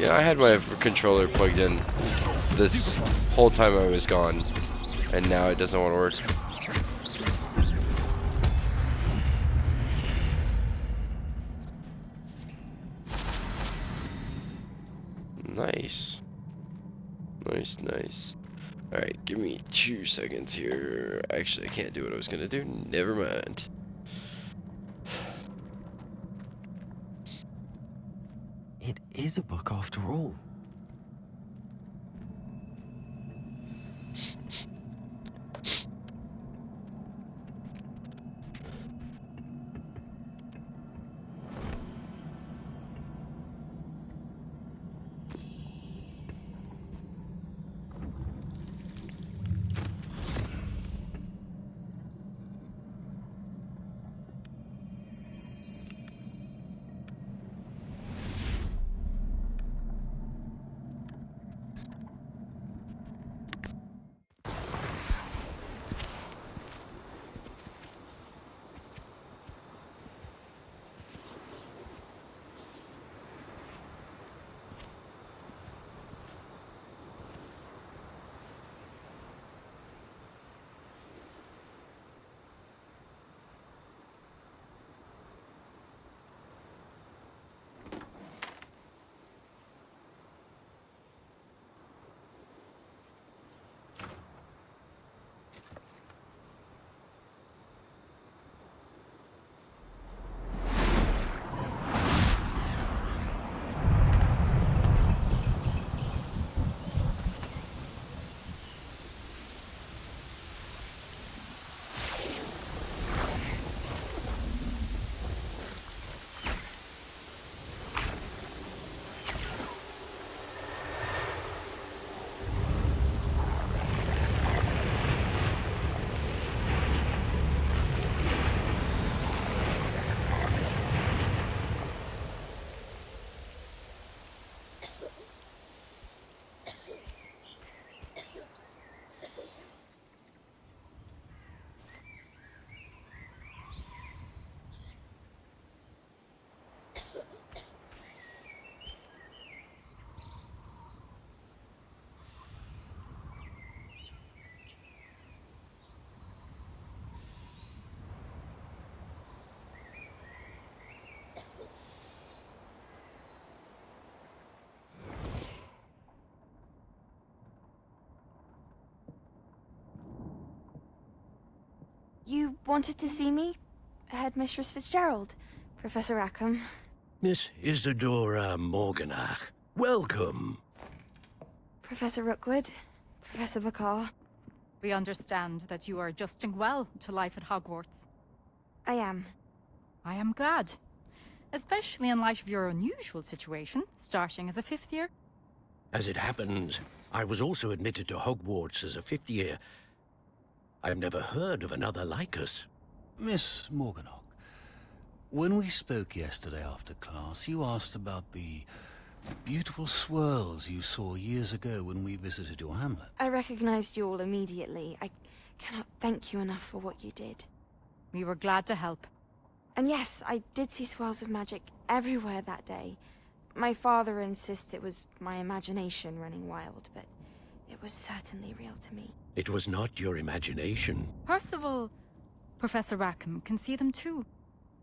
Yeah, I had my controller plugged in this whole time I was gone, and now it doesn't want to work. Nice. Nice, nice. Alright, give me 2 seconds here. Actually, I can't do what I was gonna do. Never mind. It is a book after all. You wanted to see me? Headmistress Fitzgerald, Professor Rackham. Miss Isadora Morganach, welcome. Professor Rookwood, Professor Bakar. We understand that you are adjusting well to life at Hogwarts. I am. I am glad. Especially in light of your unusual situation, starting as a 5th year. As it happens, I was also admitted to Hogwarts as a 5th year. I've never heard of another like us. Miss Morganach, when we spoke yesterday after class, you asked about the beautiful swirls you saw years ago when we visited your hamlet. I recognized you all immediately. I cannot thank you enough for what you did. We were glad to help. And yes, I did see swirls of magic everywhere that day. My father insists it was my imagination running wild, but it was certainly real to me. It was not your imagination. Percival, Professor Rackham can see them too.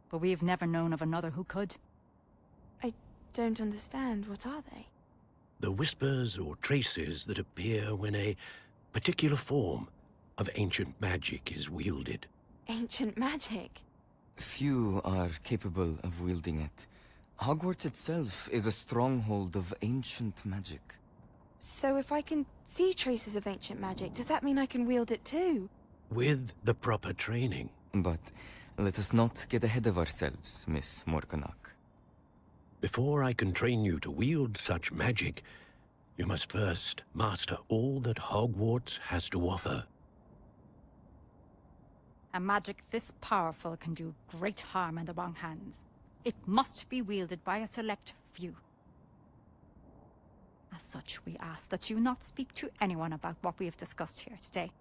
But we have never known of another who could. I don't understand. What are they? The whispers or traces that appear when a particular form of ancient magic is wielded. Ancient magic? Few are capable of wielding it. Hogwarts itself is a stronghold of ancient magic. So if I can see traces of ancient magic, does that mean I can wield it too? With the proper training. But let us not get ahead of ourselves, Miss Morganach. Before I can train you to wield such magic, you must first master all that Hogwarts has to offer. A magic this powerful can do great harm in the wrong hands. It must be wielded by a select few. As such, we ask that you not speak to anyone about what we have discussed here today.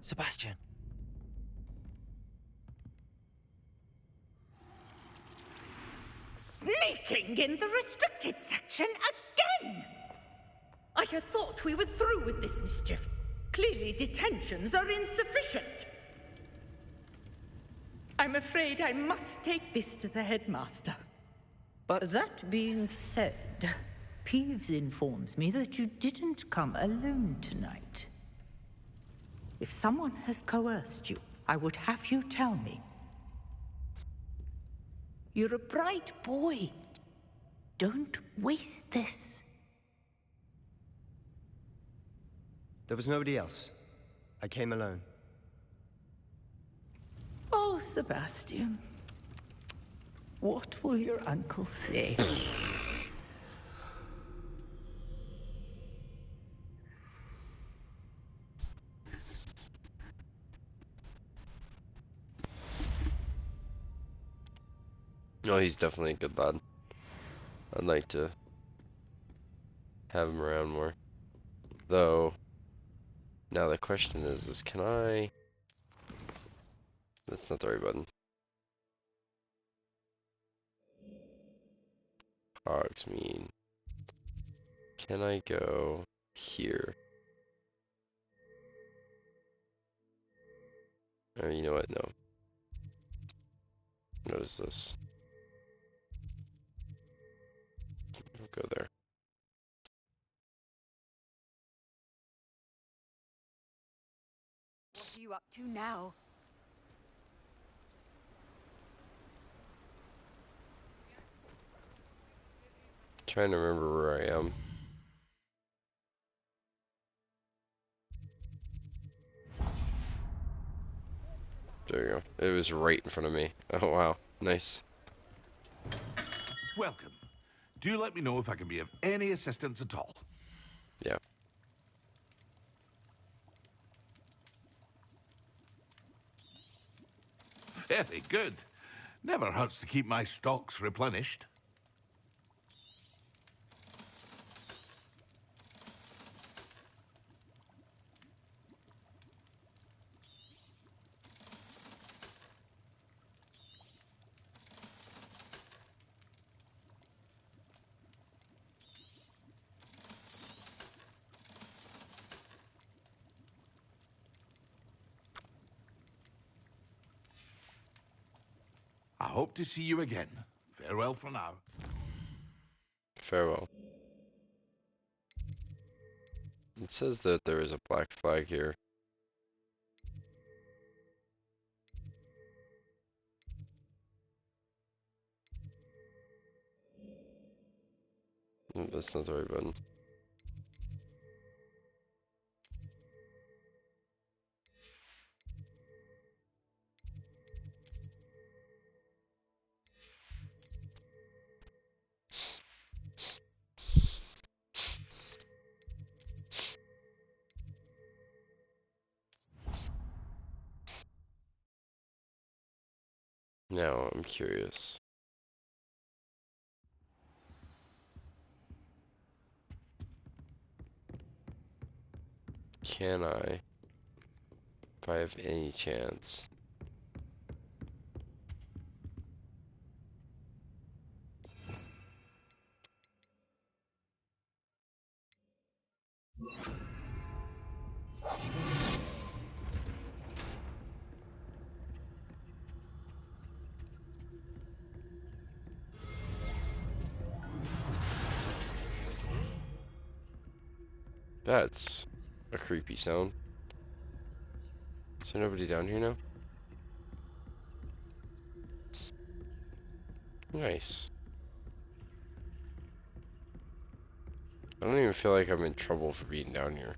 Sebastian. Sneaking in the restricted section again! I had thought we were through with this mischief. Clearly detentions are insufficient. I'm afraid I must take this to the headmaster. But that being said, Peeves informs me that you didn't come alone tonight. If someone has coerced you, I would have you tell me. You're a bright boy. Don't waste this. There was nobody else. I came alone. Oh, Sebastian. What will your uncle say? No, he's definitely a good lad. I'd like to have him around more. Though, now the question is can I... That's not the right button. Hogsmeade. Can I go here? Or you know what? No. What is this? I'll go there. What are you up to now? Trying to remember where I am. There you go. It was right in front of me. Oh wow, nice. Welcome. Do let me know if I can be of any assistance at all. Yeah. Very good. Never hurts to keep my stocks replenished. I hope to see you again. Farewell for now. Farewell. It says that there is a black flag here. That's not the right button. Now I'm curious. Can I, if I have any chance, that's a creepy sound. Is there nobody down here now? Nice. I don't even feel like I'm in trouble for being down here.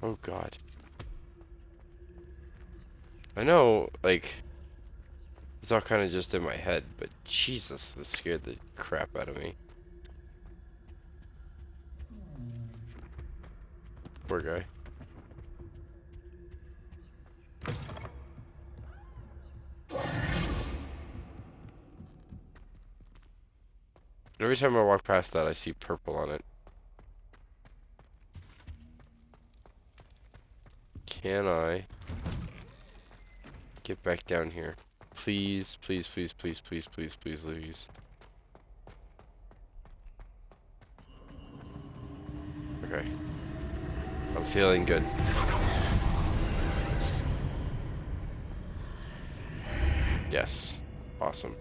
Oh god. I know, like, it's all kind of just in my head, but Jesus, that scared the crap out of me. Poor guy. Every time I walk past that, I see purple on it. Can I get back down here? Please, please, please, please, please, please, please, please. Okay. I'm feeling good. Yes. Awesome.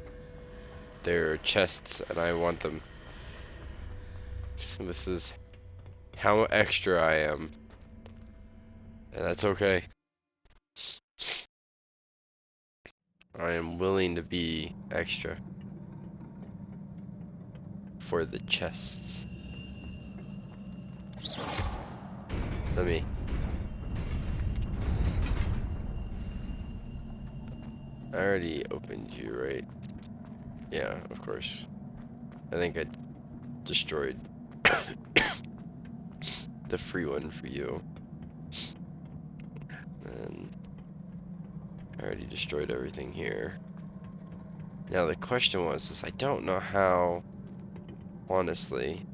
They're chests and I want them. This is how extra I am. And that's okay. I am willing to be extra. For the chests. Let me. I already opened you, right? Yeah, of course. I think I destroyed the free one for you. And I already destroyed everything here. Now the question was, I don't know how, honestly,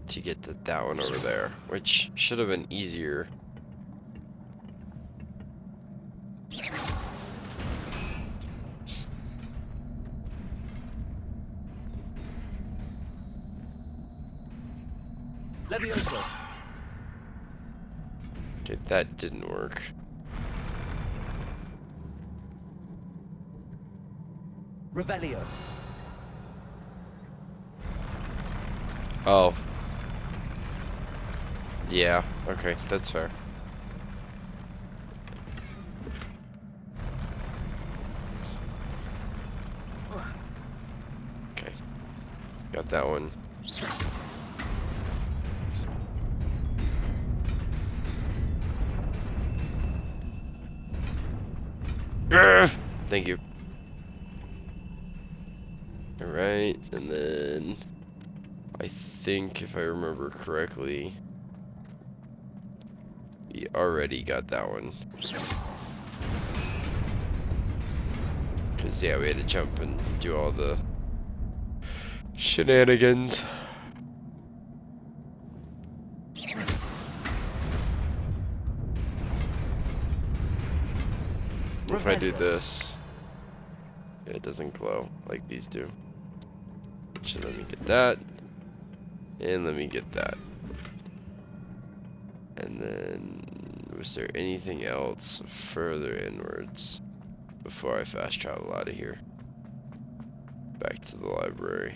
to get to that one over there, which should have been easier. Levioso. Okay, that didn't work. Revelio. Oh. Yeah, okay, that's fair. Okay. Got that one. Thank you. Alright, and then I think if I remember correctly, we already got that one. Cause yeah, we had to jump and do all the shenanigans. If I do this, it doesn't glow like these do. So let me get that, and let me get that. And then, was there anything else further inwards before I fast travel out of here? Back to the library.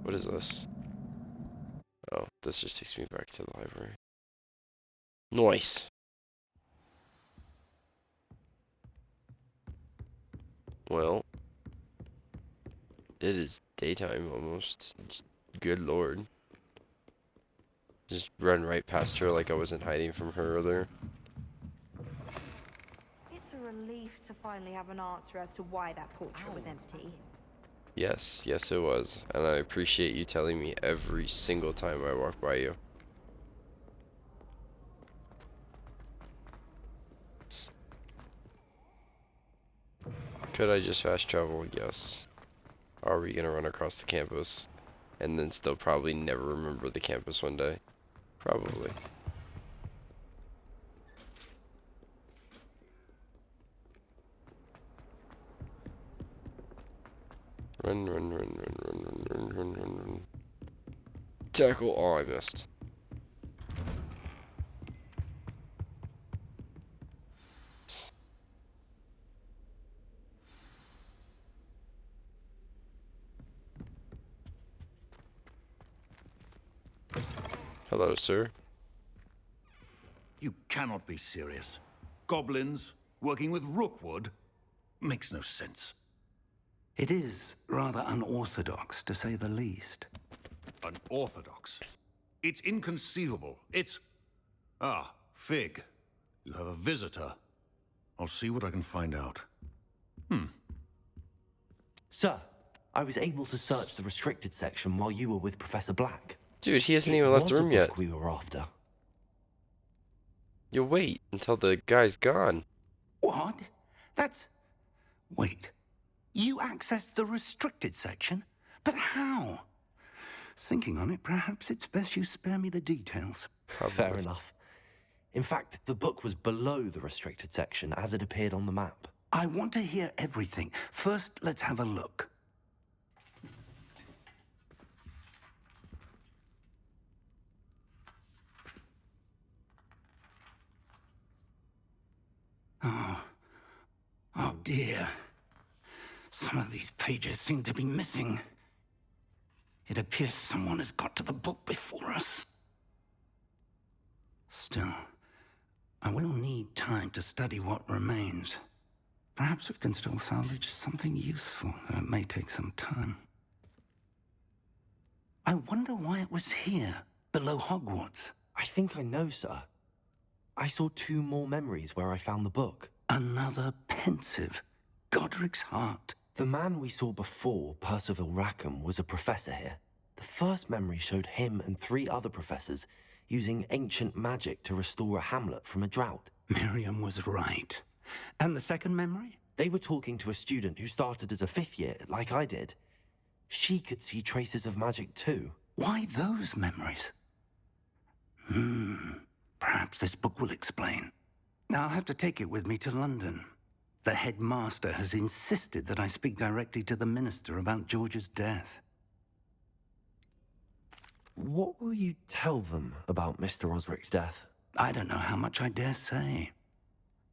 What is this? Oh, this just takes me back to the library. Nice. Well, it is daytime almost. Good lord. Just run right past her like I wasn't hiding from her earlier. It's a relief to finally have an answer as to why that portrait was empty. Yes, yes it was. And I appreciate you telling me every single time I walk by you. Could I just fast travel? Yes. Are we gonna run across the campus and then still probably never remember the campus one day? Probably. Run, run, run, run, run, run, run, run, run, run. Tackle. Oh, I missed. Hello, sir. You cannot be serious. Goblins working with Rookwood? Makes no sense. It is rather unorthodox, to say the least. Unorthodox? It's inconceivable. It's... Ah, Fig. You have a visitor. I'll see what I can find out. Sir, I was able to search the restricted section while you were with Professor Black. Dude, he hasn't even left the room yet. We were after. You wait until the guy's gone. What? That's... Wait. You accessed the restricted section? But how? Thinking on it, perhaps it's best you spare me the details. Fair enough. In fact, the book was below the restricted section as it appeared on the map. I want to hear everything. First, let's have a look. Oh dear. Some of these pages seem to be missing. It appears someone has got to the book before us. Still, I will need time to study what remains. Perhaps we can still salvage something useful, though it may take some time. I wonder why it was here, below Hogwarts. I think I know, sir. I saw 2 more memories where I found the book. Another pensive. Godric's heart. The man we saw before, Percival Rackham, was a professor here. The first memory showed him and 3 other professors using ancient magic to restore a hamlet from a drought. Miriam was right. And the second memory? They were talking to a student who started as a 5th year, like I did. She could see traces of magic too. Why those memories? Perhaps this book will explain. I'll have to take it with me to London. The headmaster has insisted that I speak directly to the minister about George's death. What will you tell them about Mr. Osric's death? I don't know how much I dare say.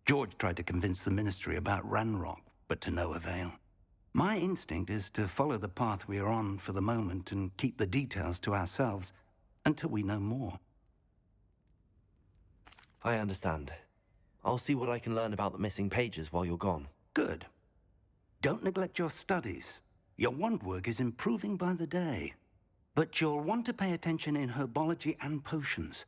George tried to convince the ministry about Ranrock, but to no avail. My instinct is to follow the path we are on for the moment and keep the details to ourselves until we know more. I understand. I'll see what I can learn about the missing pages while you're gone. Good. Don't neglect your studies. Your wand work is improving by the day. But you'll want to pay attention in herbology and potions.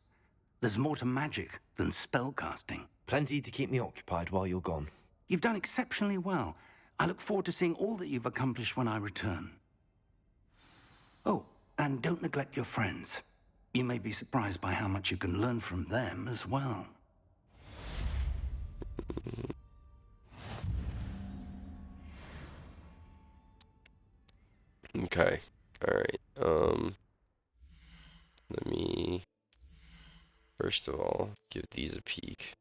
There's more to magic than spellcasting. Plenty to keep me occupied while you're gone. You've done exceptionally well. I look forward to seeing all that you've accomplished when I return. Oh, and don't neglect your friends. You may be surprised by how much you can learn from them as well. Okay. Alright. Let me first of all give these a peek.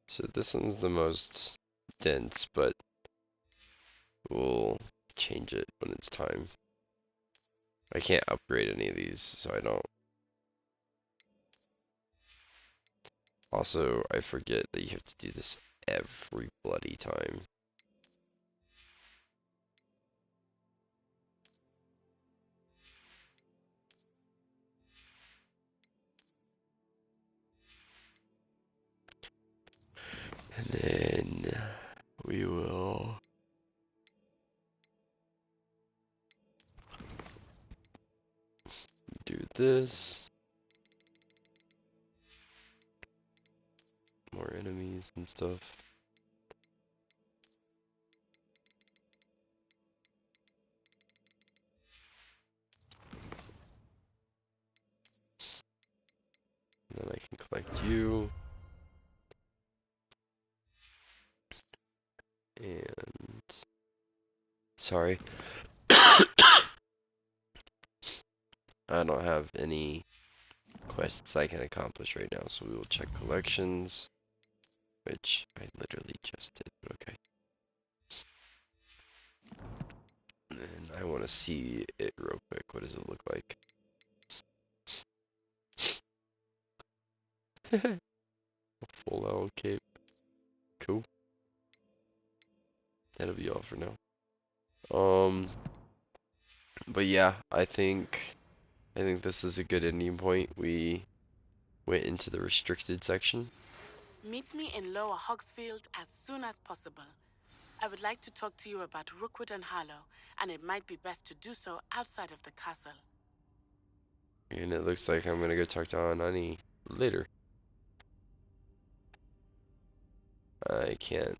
So this one's the most dense, but we'll change it when it's time. I can't upgrade any of these, so I don't. Also, I forget that you have to do this every bloody time. And then we will do this. More enemies and stuff. And then I can collect you. And sorry. I don't have any quests I can accomplish right now, so we will check collections, which I literally just did, but okay. And I want to see it real quick. What does it look like? A full owl cape. Cool. That'll be all for now. But yeah, I think this is a good ending point. We went into the restricted section. Meet me in Lower Hogsfield as soon as possible. I would like to talk to you about Rookwood and Harlow, and it might be best to do so outside of the castle. And it looks like I'm gonna go talk to Anani later. I can't.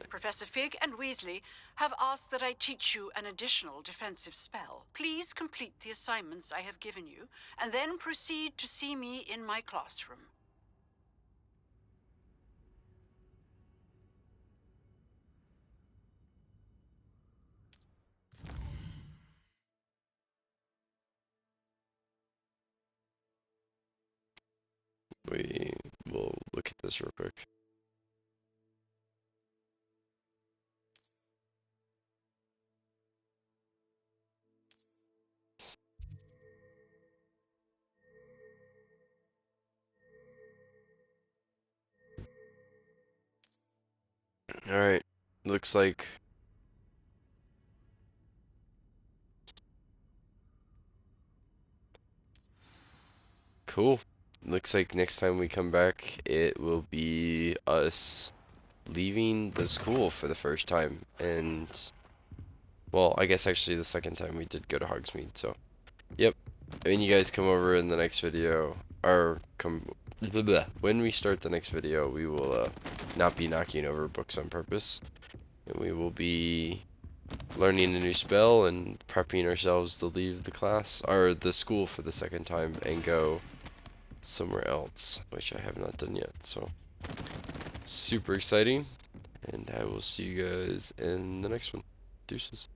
Professor Fig and Weasley have asked that I teach you an additional defensive spell. Please complete the assignments I have given you, and then proceed to see me in my classroom. this real quick. Alright, looks like cool. Looks like next time we come back, it will be us leaving the school for the first time. And, well, I guess actually the second time we did go to Hogsmeade, so. Yep. When you guys come over in the next video, or come, blah, blah, when we start the next video, we will not be knocking over books on purpose. And we will be learning a new spell and prepping ourselves to leave the class, or the school for the second time and go somewhere else, which I have not done yet. So super exciting, and I will see you guys in the next one. Deuces.